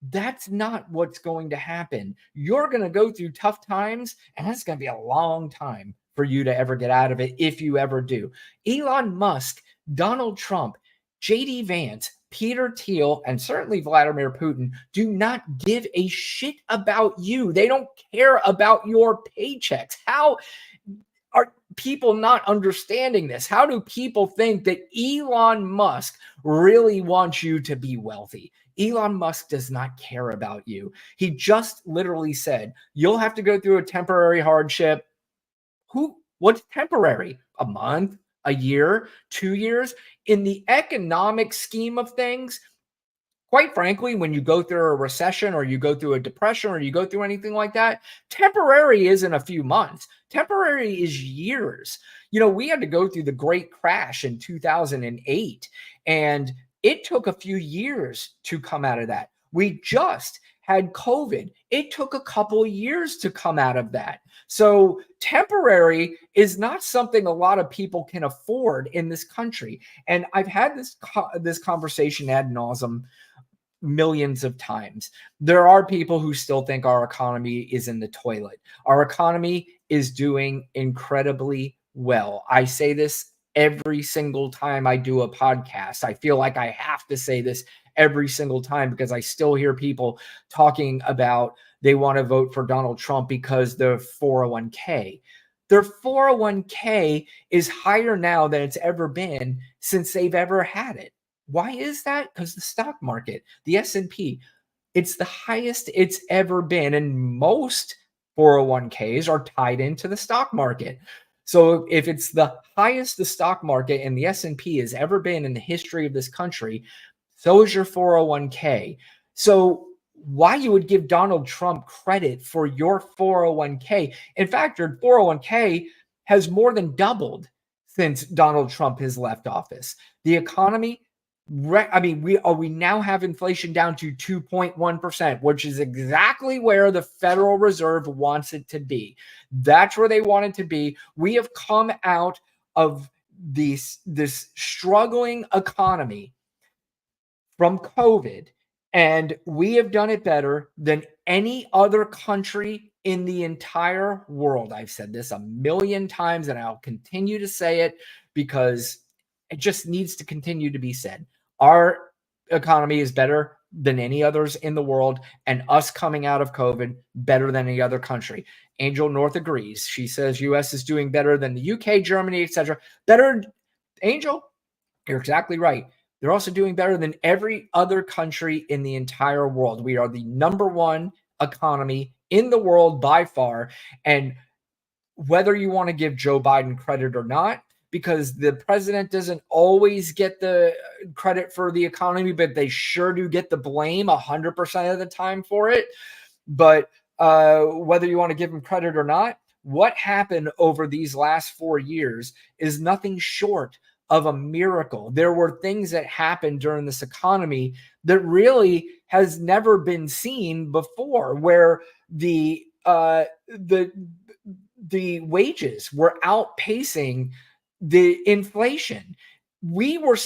That's not what's going to happen. You're going to go through tough times, and it's going to be a long time for you to ever get out of it if you ever do. Elon Musk, Donald Trump, J.D. Vance, Peter Thiel, and certainly Vladimir Putin do not give a shit about you. They don't care about your paychecks. How are people not understanding this? How do people think that Elon Musk really wants you to be wealthy? Elon Musk does not care about you. He just literally said, you'll have to go through a temporary hardship. What's temporary? A month? A year? 2 years? In the economic scheme of things, quite frankly, when you go through a recession or you go through a depression or you go through anything like that, temporary isn't a few months. Temporary is years. We had to go through the great crash in 2008, and it took a few years to come out of that. We just had COVID. It took a couple of years to come out of that. So temporary is not something a lot of people can afford in this country. And I've had this conversation ad nauseum millions of times. There are people who still think our economy is in the toilet. Our economy is doing incredibly well. I say this every single time I do a podcast. I feel like I have to say this every single time because I still hear people talking about they want to vote for Donald Trump because their 401k. Their 401k is higher now than it's ever been since they've ever had it. Why is that? Because the stock market, the S&P, it's the highest it's ever been, and most 401ks are tied into the stock market. So if it's the highest the stock market and the S&P has ever been in the history of this country, so is your 401k. So why you would give Donald Trump credit for your 401k? In fact, your 401k has more than doubled since Donald Trump has left office. The economy, we now have inflation down to 2.1%, which is exactly where the Federal Reserve wants it to be. That's where they want it to be. We have come out of this struggling economy from COVID, and we have done it better than any other country in the entire world. I've said this a million times, and I'll continue to say it because it just needs to continue to be said. Our economy is better than any others in the world, and us coming out of COVID better than any other country. Angel North agrees. She says U.S. is doing better than the UK, Germany, etc. Better, Angel, you're exactly right. They're also doing better than every other country in the entire world. We are the number one economy in the world by far. And whether you want to give Joe Biden credit or not, because the president doesn't always get the credit for the economy, but they sure do get the blame 100% of the time for it. But whether you want to give him credit or not, what happened over these last 4 years is nothing short of a miracle. There were things that happened during this economy that really has never been seen before, where the wages were outpacing the inflation. We were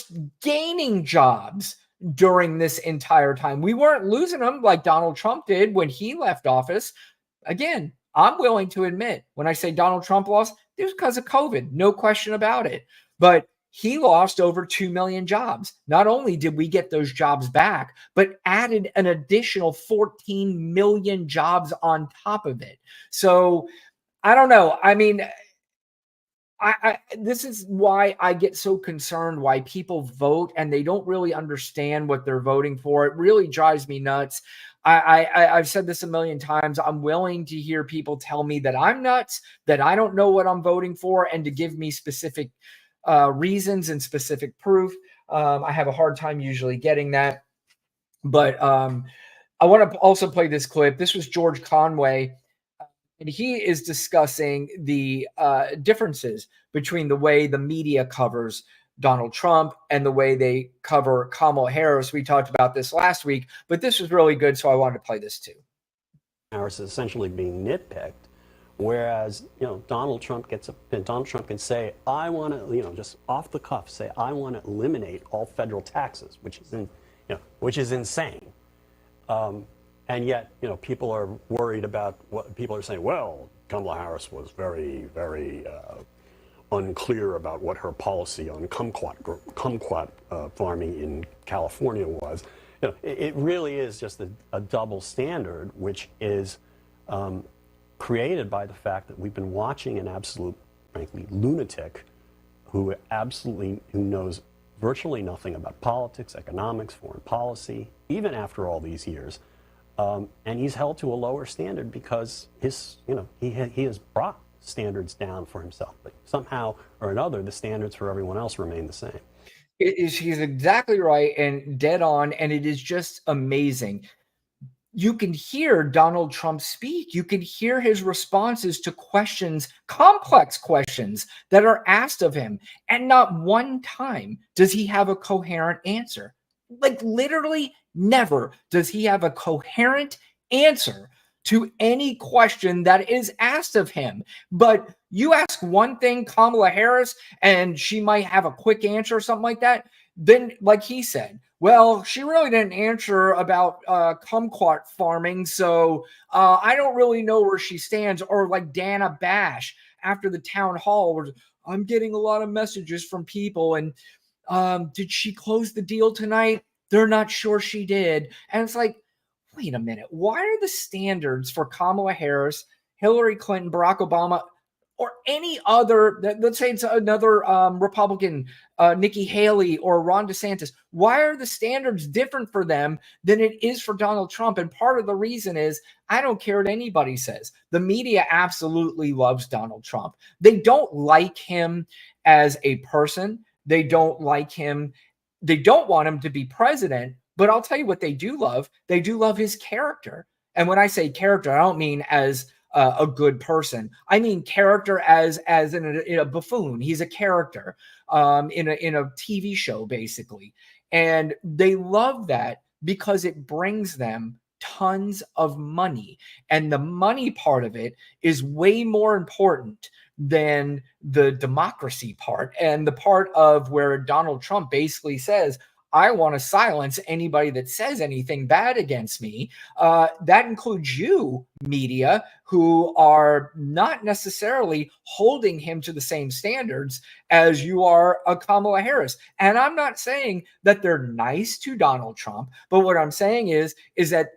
gaining jobs during this entire time. We weren't losing them like Donald Trump did when he left office. Again, I'm willing to admit when I say Donald Trump lost, it was because of COVID, no question about it. But he lost over 2 million jobs. Not only did we get those jobs back, but added an additional 14 million jobs on top of it. So I don't know. I mean, this is why I get so concerned why people vote and they don't really understand what they're voting for. It really drives me nuts. I've said this a million times. I'm willing to hear people tell me that I'm nuts, that I don't know what I'm voting for, and to give me specific reasons and specific proof. I have a hard time usually getting that. But I want to also play this clip. This was George Conway, and he is discussing the differences between the way the media covers Donald Trump and the way they cover Kamala Harris. We talked about this last week, but this was really good, so I wanted to play this too. Harris is essentially being nitpicked, whereas Donald Trump can say, I want to, just off the cuff, say, I want to eliminate all federal taxes, which is insane. And yet, people are worried about what people are saying. Well, Kamala Harris was very, very unclear about what her policy on kumquat farming in California was. It really is just a double standard, which is created by the fact that we've been watching an absolute, frankly, lunatic who knows virtually nothing about politics, economics, foreign policy, even after all these years. And he's held to a lower standard because he has brought standards down for himself, but somehow or another, the standards for everyone else remain the same. He's exactly right and dead on, and it is just amazing. You can hear Donald Trump speak. You can hear his responses to questions, complex questions that are asked of him, and not one time does he have a coherent answer. Like literally never does he have a coherent answer to any question that is asked of him. But you ask one thing, Kamala Harris, and she might have a quick answer or something like that. Then, like he said, well, she really didn't answer about kumquat farming, so I don't really know where she stands. Or like Dana Bash after the town hall, where I'm getting a lot of messages from people, and did she close the deal tonight? They're not sure she did. And it's like, wait a minute. Why are the standards for Kamala Harris, Hillary Clinton, Barack Obama, or any other, let's say it's another Republican, Nikki Haley or Ron DeSantis, why are the standards different for them than it is for Donald Trump? And part of the reason is, I don't care what anybody says. The media absolutely loves Donald Trump. They don't like him as a person. They don't like him. They don't want him to be president. But I'll tell you what they do love. They do love his character. And when I say character, I don't mean as a good person. I mean character as in a buffoon. He's a character in a TV show, basically. And they love that because it brings them tons of money. And the money part of it is way more important than the democracy part. And the part of where Donald Trump basically says, I want to silence anybody that says anything bad against me. That includes you, media, who are not necessarily holding him to the same standards as you are a Kamala Harris. And I'm not saying that they're nice to Donald Trump, but what I'm saying is that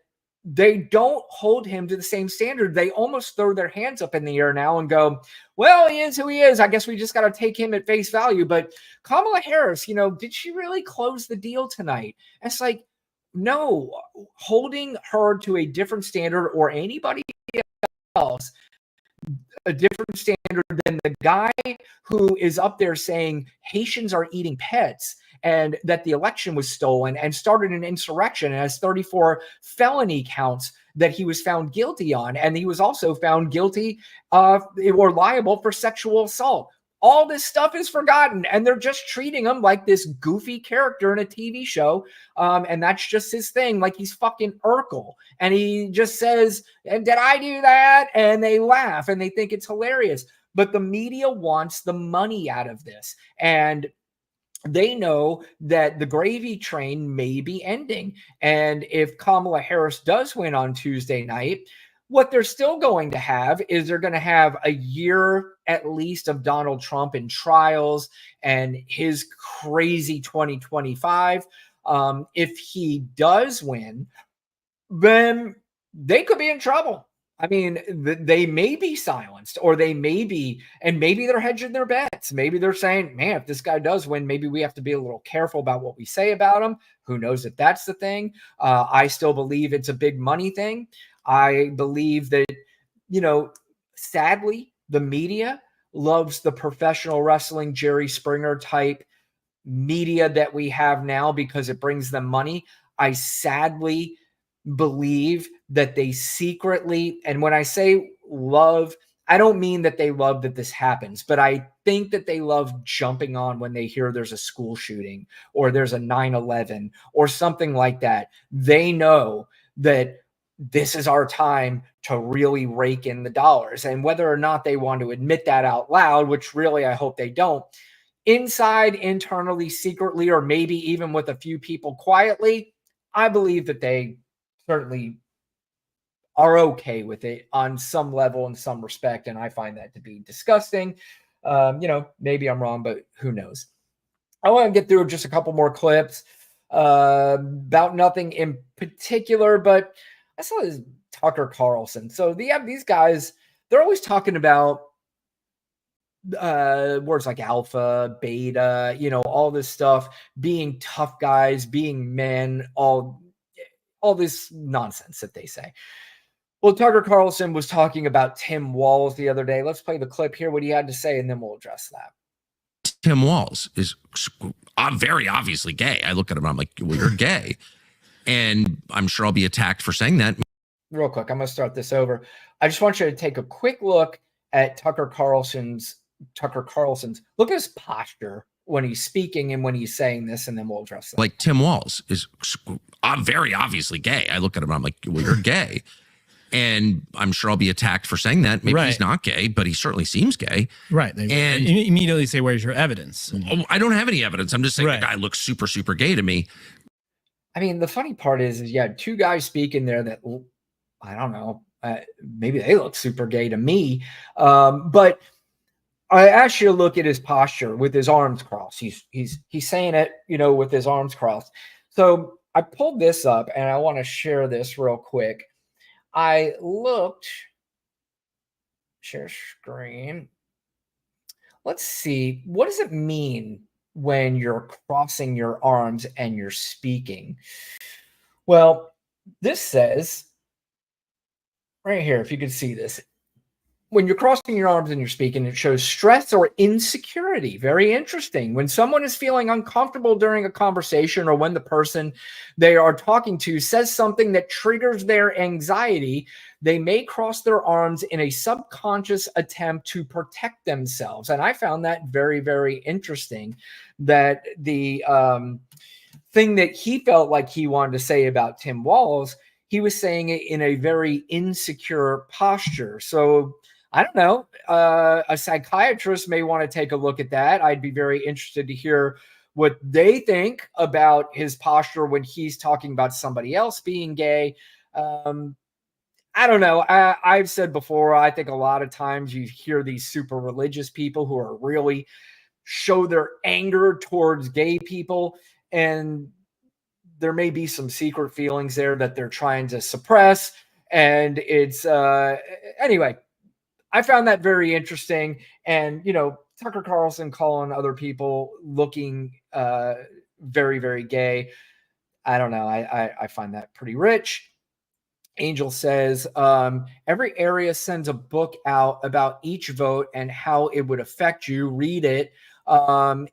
they don't hold him to the same standard. They almost throw their hands up in the air now and go, well, he is who he is. I guess we just got to take him at face value. But Kamala Harris, did she really close the deal tonight? It's like, no, holding her to a different standard or anybody else, a different standard than the guy who is up there saying Haitians are eating pets and that the election was stolen and started an insurrection and has 34 felony counts that he was found guilty on. And he was also found guilty or liable for sexual assault. All this stuff is forgotten, and they're just treating him like this goofy character in a TV show. And that's just his thing, like he's fucking Urkel. And he just says, and did I do that? And they laugh and they think it's hilarious. But the media wants the money out of this. And they know that the gravy train may be ending. And if Kamala Harris does win on Tuesday night, what they're still going to have is they're going to have a year at least, of Donald Trump in trials and his crazy 2025. If he does win, then they could be in trouble. I mean, they may be silenced, or they may be, and maybe they're hedging their bets. Maybe they're saying, man, if this guy does win, maybe we have to be a little careful about what we say about him. Who knows if that's the thing? I still believe it's a big money thing. I believe that, sadly, the media loves the professional wrestling Jerry Springer type media that we have now because it brings them money. I sadly believe that they secretly, and when I say love, I don't mean that they love that this happens, but I think that they love jumping on when they hear there's a school shooting or there's a 9/11 or something like that. They know that this is our time to really rake in the dollars. And whether or not they want to admit that out loud, which really I hope they don't, inside, internally, secretly, or maybe even with a few people quietly, I believe that they certainly are okay with it on some level, in some respect, and I find that to be disgusting. Maybe I'm wrong, but who knows? I want to get through just a couple more clips about nothing in particular, but I saw this Tucker Carlson. So these guys, they're always talking about words like alpha, beta, all this stuff, being tough guys, being men, all this nonsense that they say. Well, Tucker Carlson was talking about Tim Walz the other day. Let's play the clip here, what he had to say, and then we'll address that. Tim Walz is very obviously gay. I look at him, I'm like, well, you're gay. And I'm sure I'll be attacked for saying that. Real quick, I'm going to start this over. I just want you to take a quick look at Tucker Carlson's. Look at his posture when he's speaking and when he's saying this, and then we'll address that. Like Tim Walz is very obviously gay. I look at him, I'm like, well, you're gay. And I'm sure I'll be attacked for saying that. Maybe he's not gay, but he certainly seems gay. Right. And you immediately say, where's your evidence? Oh, I don't have any evidence. I'm just saying the guy looks super, super gay to me. I mean, the funny part is you had two guys speaking there that, I don't know, maybe they look super gay to me. But I asked you to look at his posture with his arms crossed. He's saying it, with his arms crossed. So I pulled this up, and I want to share this real quick. I looked, share screen. Let's see. What does it mean when you're crossing your arms and you're speaking? Well, this says right here, if you could see this, when you're crossing your arms and you're speaking, it shows stress or insecurity. Very interesting. When someone is feeling uncomfortable during a conversation, or when the person they are talking to says something that triggers their anxiety, they may cross their arms in a subconscious attempt to protect themselves. And I found that very, very interesting, that the thing that he felt like he wanted to say about Tim Walz, he was saying it in a very insecure posture. So I don't know. A psychiatrist may want to take a look at that. I'd be very interested to hear what they think about his posture when he's talking about somebody else being gay. I don't know. I've said before, I think a lot of times you hear these super religious people who are really show their anger towards gay people, and there may be some secret feelings there that they're trying to suppress. And it's anyway, I found that very interesting. And, Tucker Carlson calling other people looking very, very gay. I don't know. I find that pretty rich. Angel says, every area sends a book out about each vote and how it would affect you. Read it.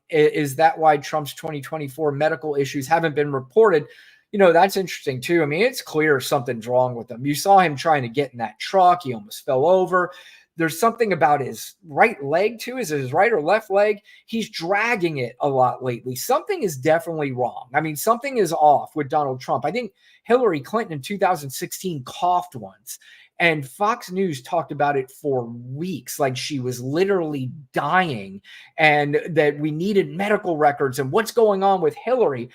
Is that why Trump's 2024 medical issues haven't been reported? That's interesting too. I mean, it's clear something's wrong with him. You saw him trying to get in that truck. He almost fell over. There's something about his right leg too. Is it his right or left leg? He's dragging it a lot lately. Something is definitely wrong. I mean, something is off with Donald Trump. I think Hillary Clinton in 2016 coughed once, and Fox News talked about it for weeks, like she was literally dying, and that we needed medical records and what's going on with Hillary.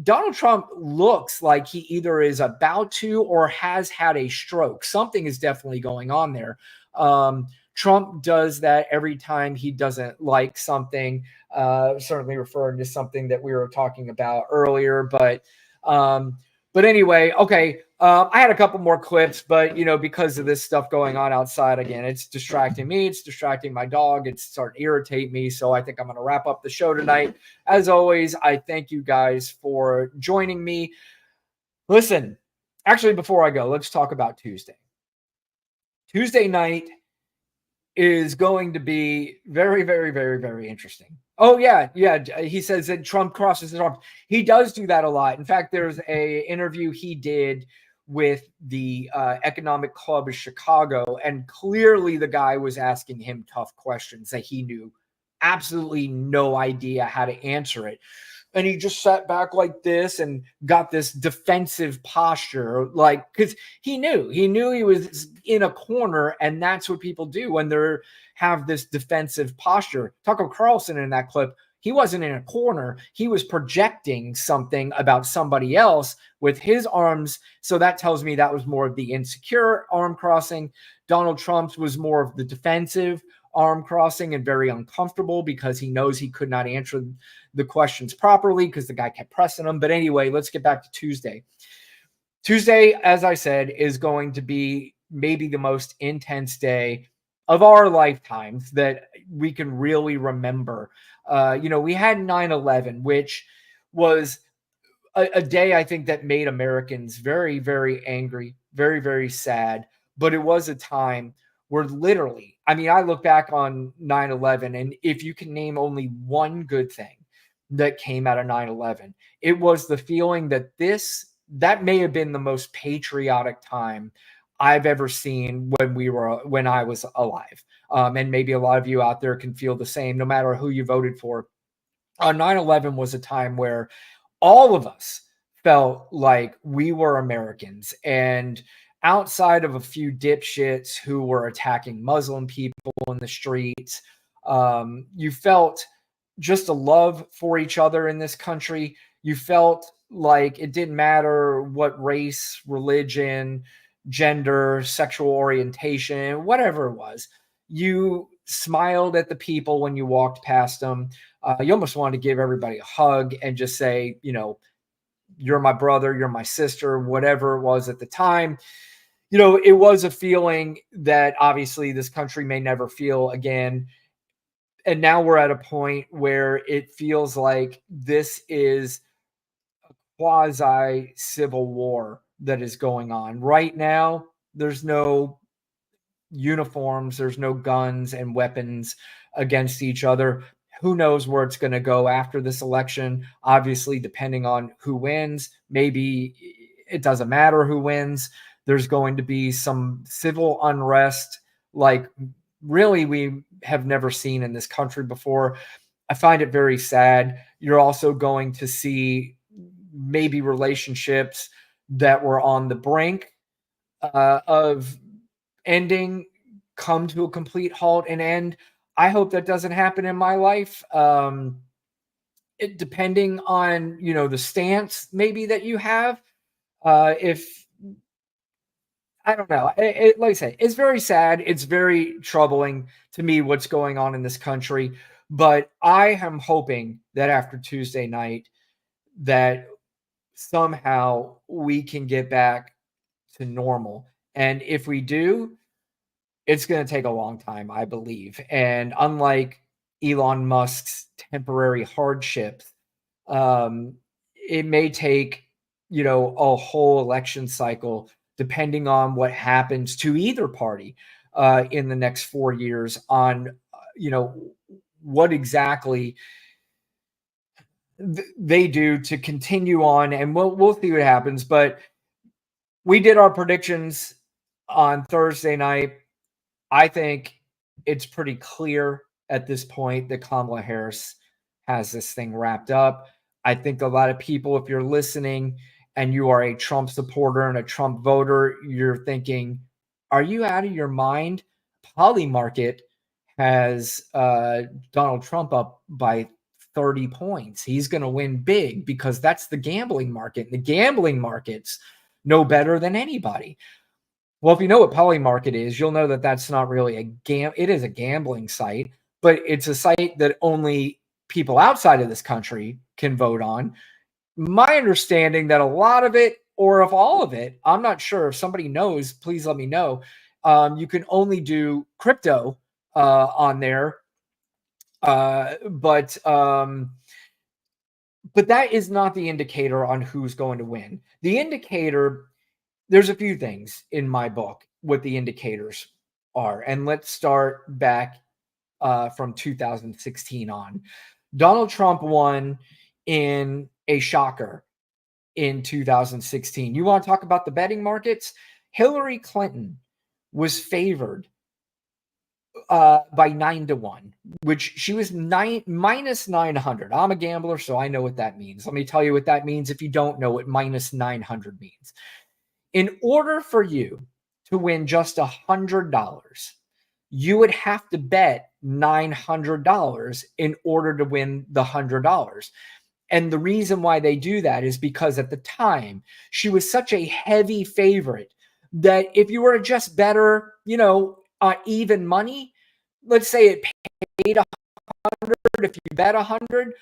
Donald Trump looks like he either is about to or has had a stroke. Something is definitely going on there. Trump does that every time he doesn't like something, certainly referring to something that we were talking about earlier. But anyway, okay. I had a couple more clips, but because of this stuff going on outside again, it's distracting me. It's distracting my dog. It's starting to irritate me. So I think I'm going to wrap up the show tonight. As always, I thank you guys for joining me. Listen, actually, before I go, let's talk about Tuesday. Tuesday night is going to be very, very, very, very interesting. Oh, yeah. He says that Trump crosses his arms. He does do that a lot. In fact, there's a interview he did with the Economic Club of Chicago, and clearly the guy was asking him tough questions that he knew absolutely no idea how to answer it. And he just sat back like this and got this defensive posture, because he knew he was in a corner, and that's what people do when they have this defensive posture. Tucker Carlson in that clip, he wasn't in a corner. He was projecting something about somebody else with his arms. So that tells me that was more of the insecure arm crossing. Donald Trump's was more of the defensive arm crossing and very uncomfortable because he knows he could not answer the questions properly because the guy kept pressing him. But anyway, let's get back to Tuesday. Tuesday, as I said, is going to be maybe the most intense day of our lifetimes that we can really remember. We had 9/11, which was a day, I think, that made Americans very, very angry, very, very sad. But it was a time where literally, I look back on 9/11, and if you can name only one good thing that came out of 9/11, it was the feeling that that may have been the most patriotic time I've ever seen when I was alive. And maybe a lot of you out there can feel the same, no matter who you voted for. 9/11 was a time where all of us felt like we were Americans. And outside of a few dipshits who were attacking Muslim people in the streets, you felt just a love for each other in this country. You felt like it didn't matter what race, religion, gender, sexual orientation, whatever it was. You smiled at the people when you walked past them. You almost wanted to give everybody a hug and just say, you're my brother, you're my sister, whatever it was at the time. It was a feeling that obviously this country may never feel again. And now we're at a point where it feels like this is a quasi civil war that is going on. Right now, there's no uniforms, there's no guns and weapons against each other. Who knows where it's going to go after this election? Obviously, depending on who wins, maybe it doesn't matter who wins. There's going to be some civil unrest like really we have never seen in this country before. I find it very sad. You're also going to see maybe relationships that were on the brink of ending come to a complete halt and end. I hope that doesn't happen in my life. Depending on, the stance maybe that you have, if I don't know, like I say, it's very sad. It's very troubling to me what's going on in this country. But I am hoping that after Tuesday night, that somehow we can get back to normal. And if we do, it's going to take a long time, I believe. And unlike Elon Musk's temporary hardships, it may take, a whole election cycle, depending on what happens to either party in the next 4 years on, what exactly they do to continue on. And we'll see what happens. But we did our predictions on Thursday night. I think it's pretty clear at this point that Kamala Harris has this thing wrapped up. I think a lot of people, if you're listening and you are a Trump supporter and a Trump voter, you're thinking, are you out of your mind? Polymarket has Donald Trump up by 30 points. He's going to win big because that's the gambling market. The gambling markets know better than anybody. Well, if you know what Polymarket is, you'll know that that's not really it is a gambling site, but it's a site that only people outside of this country can vote on. My understanding that a lot of it, or of all of it, I'm not sure. If somebody knows, please let me know. You can only do crypto on there, but that is not the indicator on who's going to win. The indicator, there's a few things in my book what the indicators are, and let's start back from 2016 on. Donald Trump won in a shocker in 2016. You want to talk about the betting markets? Hillary Clinton was favored by 9-1, which she was minus 900. I'm a gambler, so I know what that means. Let me tell you what that means if you don't know what minus 900 means. In order for you to win just $100, you would have to bet $900 in order to win the $100. And the reason why they do that is because at the time, she was such a heavy favorite that if you were to just bet her, even money, let's say it paid 100, if you bet 100,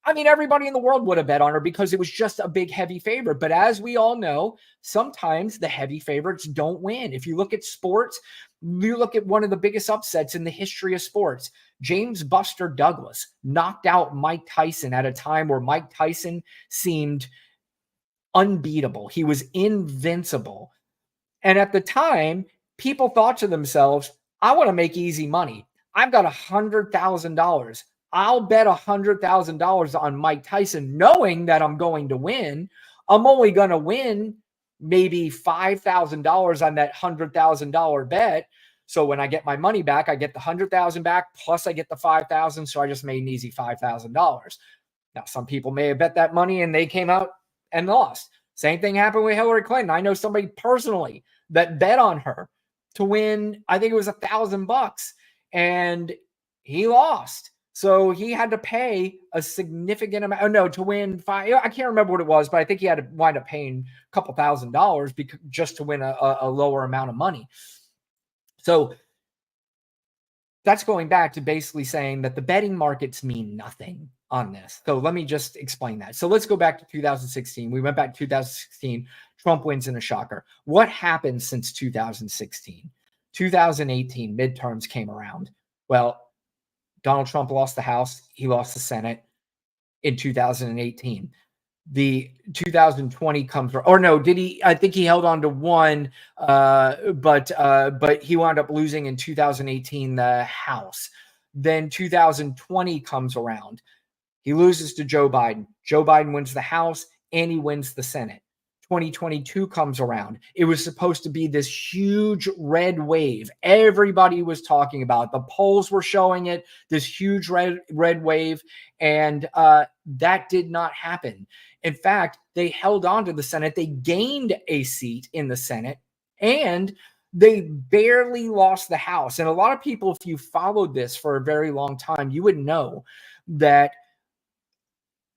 I mean, everybody in the world would have bet on her because it was just a big, heavy favorite. But as we all know, sometimes the heavy favorites don't win. If you look at sports, you look at one of the biggest upsets in the history of sports. James Buster Douglas knocked out Mike Tyson at a time where Mike Tyson seemed unbeatable. He was invincible. And at the time, people thought to themselves, I want to make easy money. I've got $100,000. I'll bet $100,000 on Mike Tyson, knowing that I'm going to win. I'm only going to win maybe $5,000 on that $100,000 bet. So when I get my money back, I get the $100,000 back, plus I get the $5,000. So I just made an easy $5,000. Now, some people may have bet that money and they came out and lost. Same thing happened with Hillary Clinton. I know somebody personally that bet on her to win, I think it was $1,000, and he lost. So he had to pay a significant amount. Oh, no, to win five. I can't remember what it was, but I think he had to wind up paying a couple $1,000 just to win a lower amount of money. So that's going back to basically saying that the betting markets mean nothing on this. So let me just explain that. So let's go back to 2016. We went back to 2016. Trump wins in a shocker. What happened since 2016? 2018 midterms came around. Well, Donald Trump lost the House. He lost the Senate in 2018. The 2020 comes, or no, did he? I think he held on to one, but he wound up losing in 2018 the House. Then 2020 comes around. He loses to Joe Biden. Joe Biden wins the House and he wins the Senate. 2022 comes around. It was supposed to be this huge red wave. Everybody was talking about it. The polls were showing it, this huge red wave, and that did not happen. In fact, they held on to the Senate. They gained a seat in the Senate, and they barely lost the House. And a lot of people, if you followed this for a very long time, you would know that.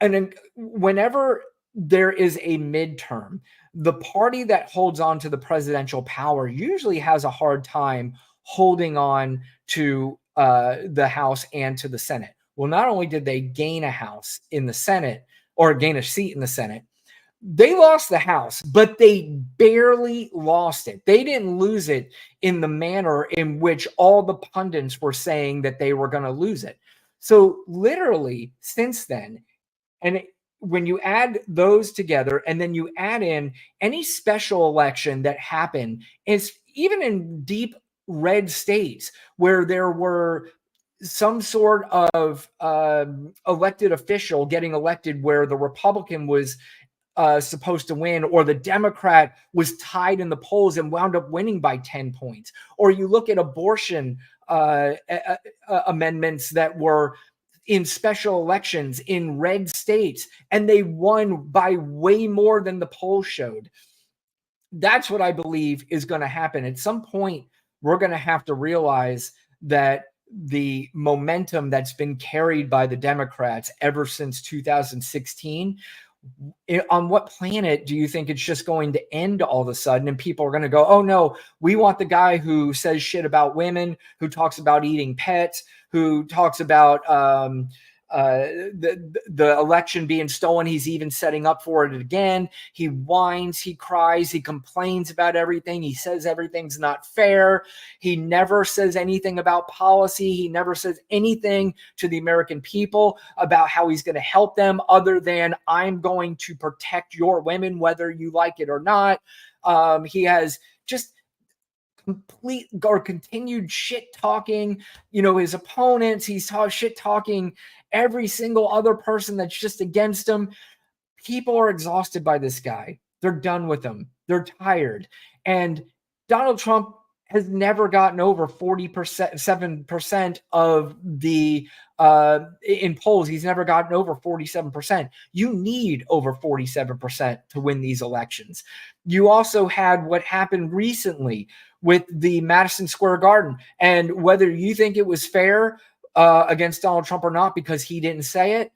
And then whenever there is a midterm, the party that holds on to the presidential power usually has a hard time holding on to the House and to the Senate. Well, not only did they gain a House in the Senate, or gain a seat in the Senate, they lost the House, but they barely lost it. They didn't lose it in the manner in which all the pundits were saying that they were going to lose it. So literally since then, and when you add those together and then you add in any special election that happened, is even in deep red states where there were some sort of elected official getting elected where the Republican was supposed to win, or the Democrat was tied in the polls and wound up winning by 10 points. Or you look at abortion amendments that were in special elections in red states, and they won by way more than the polls showed. That's what I believe is going to happen. At some point, we're going to have to realize that the momentum that's been carried by the Democrats ever since 2016, on what planet do you think it's just going to end all of a sudden and people are going to go, oh no, we want the guy who says shit about women, who talks about eating pets, who talks about the election being stolen. He's even setting up for it again. He whines, he cries, he complains about everything. He says everything's not fair. He never says anything about policy. He never says anything to the American people about how he's going to help them other than I'm going to protect your women, whether you like it or not. He has just complete or continued shit talking, his opponents. He's shit talking every single other person that's just against him. People are exhausted by this guy. They're done with him. They're tired. And Donald Trump has never gotten over 47% of the in polls. He's never gotten over 47%. You need over 47% to win these elections. You also had what happened recently with the Madison Square Garden, and whether you think it was fair against Donald Trump or not because he didn't say it,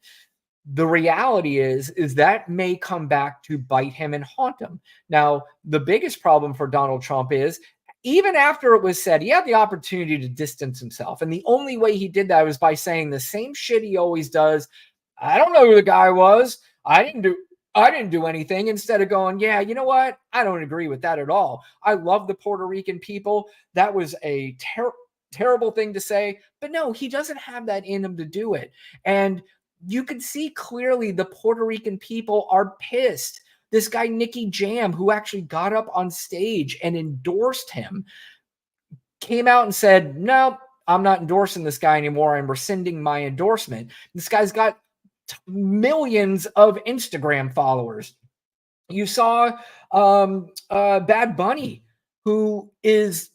the reality is that may come back to bite him and haunt him. Now, the biggest problem for Donald Trump is even after it was said, he had the opportunity to distance himself. And the only way he did that was by saying the same shit he always does. I don't know who the guy was. I didn't do anything, instead of going, yeah, you know what? I don't agree with that at all. I love the Puerto Rican people. That was a terrible thing to say. But no, he doesn't have that in him to do it. And you can see clearly the Puerto Rican people are pissed. This guy, Nicky Jam, who actually got up on stage and endorsed him, came out and said, no, I'm not endorsing this guy anymore. I'm rescinding my endorsement. This guy's got millions of Instagram followers. You saw Bad Bunny, who is,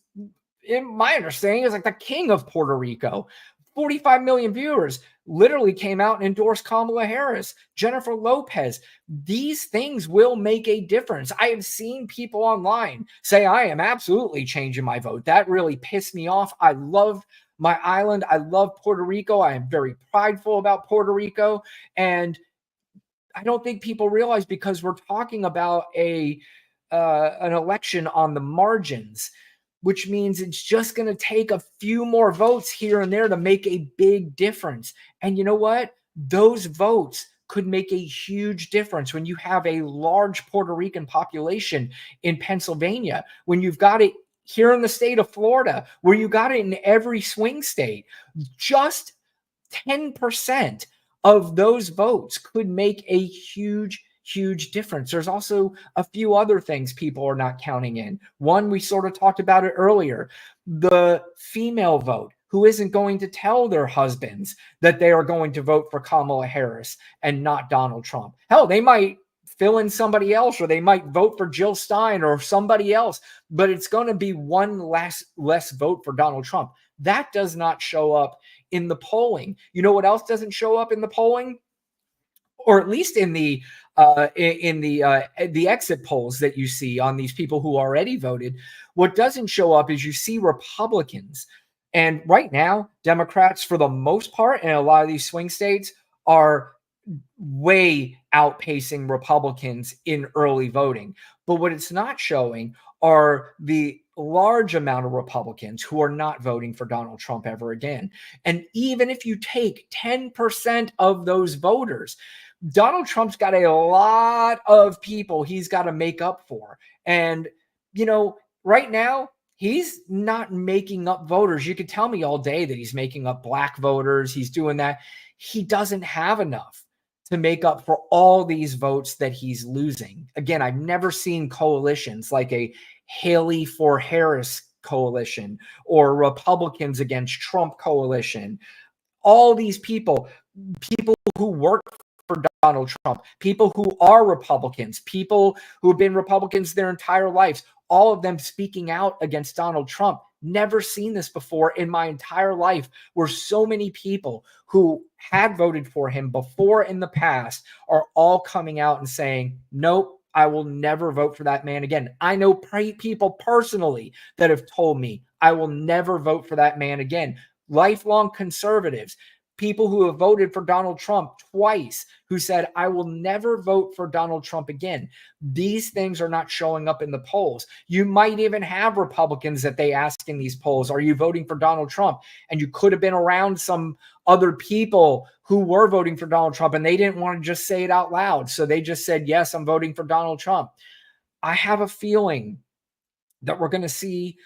in my understanding, is like the king of Puerto Rico. 45 million viewers, literally came out and endorsed Kamala Harris, Jennifer Lopez. These things will make a difference. I have seen people online say, I am absolutely changing my vote. That really pissed me off. I love my island. I love Puerto Rico. I am very prideful about Puerto Rico. And I don't think people realize, because we're talking about an election on the margins, which means it's just going to take a few more votes here and there to make a big difference. And you know what? Those votes could make a huge difference when you have a large Puerto Rican population in Pennsylvania, when you've got it here in the state of Florida, where you got it in every swing state. Just 10% of those votes could make a huge difference. There's also a few other things people are not counting in. One, we sort of talked about it earlier, the female vote, who isn't going to tell their husbands that they are going to vote for Kamala Harris and not Donald Trump. Hell, they might fill in somebody else, or they might vote for Jill Stein or somebody else, but it's going to be one less vote for Donald Trump. That does not show up in the polling. You know what else doesn't show up in the polling? Or at least in the exit polls that you see on these people who already voted. What doesn't show up is you see Republicans. And right now, Democrats, for the most part, in a lot of these swing states, are way outpacing Republicans in early voting. But what it's not showing are the large amount of Republicans who are not voting for Donald Trump ever again. And even if you take 10% of those voters, Donald Trump's got a lot of people he's got to make up for. And, right now, he's not making up voters. You could tell me all day that he's making up black voters. He's doing that. He doesn't have enough to make up for all these votes that he's losing. Again, I've never seen coalitions like a Haley for Harris coalition or Republicans against Trump coalition. All these people who work for Donald Trump, people who are Republicans, people who have been Republicans their entire lives, all of them speaking out against Donald Trump. Never seen this before in my entire life, where so many people who had voted for him before in the past are all coming out and saying, nope, I will never vote for that man again. I know people personally that have told me I will never vote for that man again. Lifelong conservatives. people who have voted for Donald Trump twice who said, I will never vote for Donald Trump again. These things are not showing up in the polls. You might even have Republicans that they ask in these polls, are you voting for Donald Trump? And you could have been around some other people who were voting for Donald Trump and they didn't want to just say it out loud. So they just said, yes, I'm voting for Donald Trump. I have a feeling that we're going to see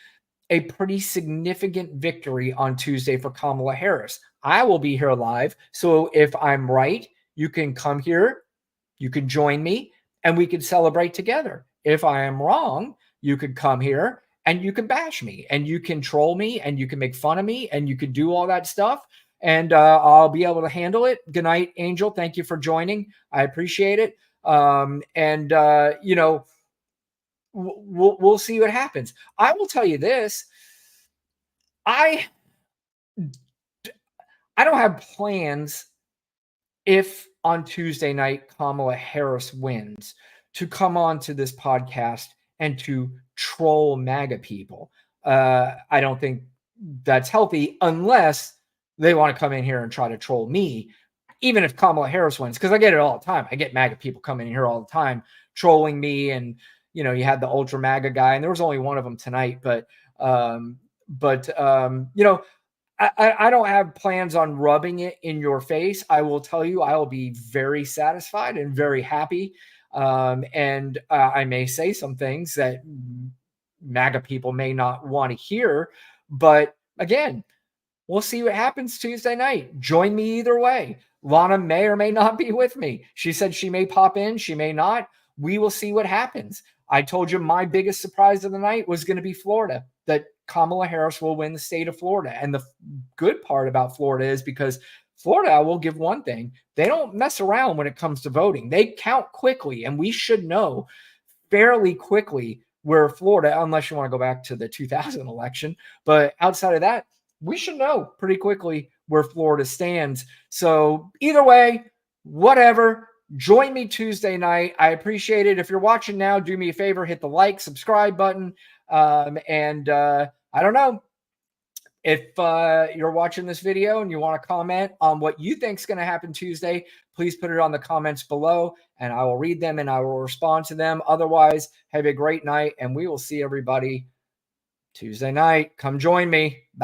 a pretty significant victory on Tuesday for Kamala Harris. I will be here live. So if I'm right, you can come here, you can join me, and we can celebrate together. If I am wrong, you could come here and you can bash me and you can troll me and you can make fun of me and you can do all that stuff. And I'll be able to handle it. Good night, Angel. Thank you for joining. I appreciate it. You know, we'll see what happens. I will tell you this. I don't have plans if on Tuesday night Kamala Harris wins to come on to this podcast and to troll MAGA people. I don't think that's healthy unless they want to come in here and try to troll me, even if Kamala Harris wins, because I get it all the time. I get MAGA people coming in here all the time trolling me. And, you know, you had the ultra MAGA guy and there was only one of them tonight, but you know, I don't have plans on rubbing it in your face. I will tell you, I will be very satisfied and very happy. I may say some things that MAGA people may not want to hear, but again, we'll see what happens Tuesday night. Join me either way. Lana may or may not be with me. She said she may pop in, she may not. We will see what happens. I told you my biggest surprise of the night was going to be Florida, that Kamala Harris will win the state of Florida. And the good part about Florida is because Florida, I will give one thing, they don't mess around when it comes to voting. They count quickly, and we should know fairly quickly where Florida, unless you want to go back to the 2000 election, but outside of that, we should know pretty quickly where Florida stands. So either way, whatever. Join me Tuesday night. I appreciate it. If you're watching now, do me a favor, hit the like, subscribe button. I don't know if you're watching this video and you want to comment on what you think is going to happen Tuesday, please put it on the comments below and I will read them and I will respond to them. Otherwise, have a great night and we will see everybody Tuesday night. Come join me. Bye.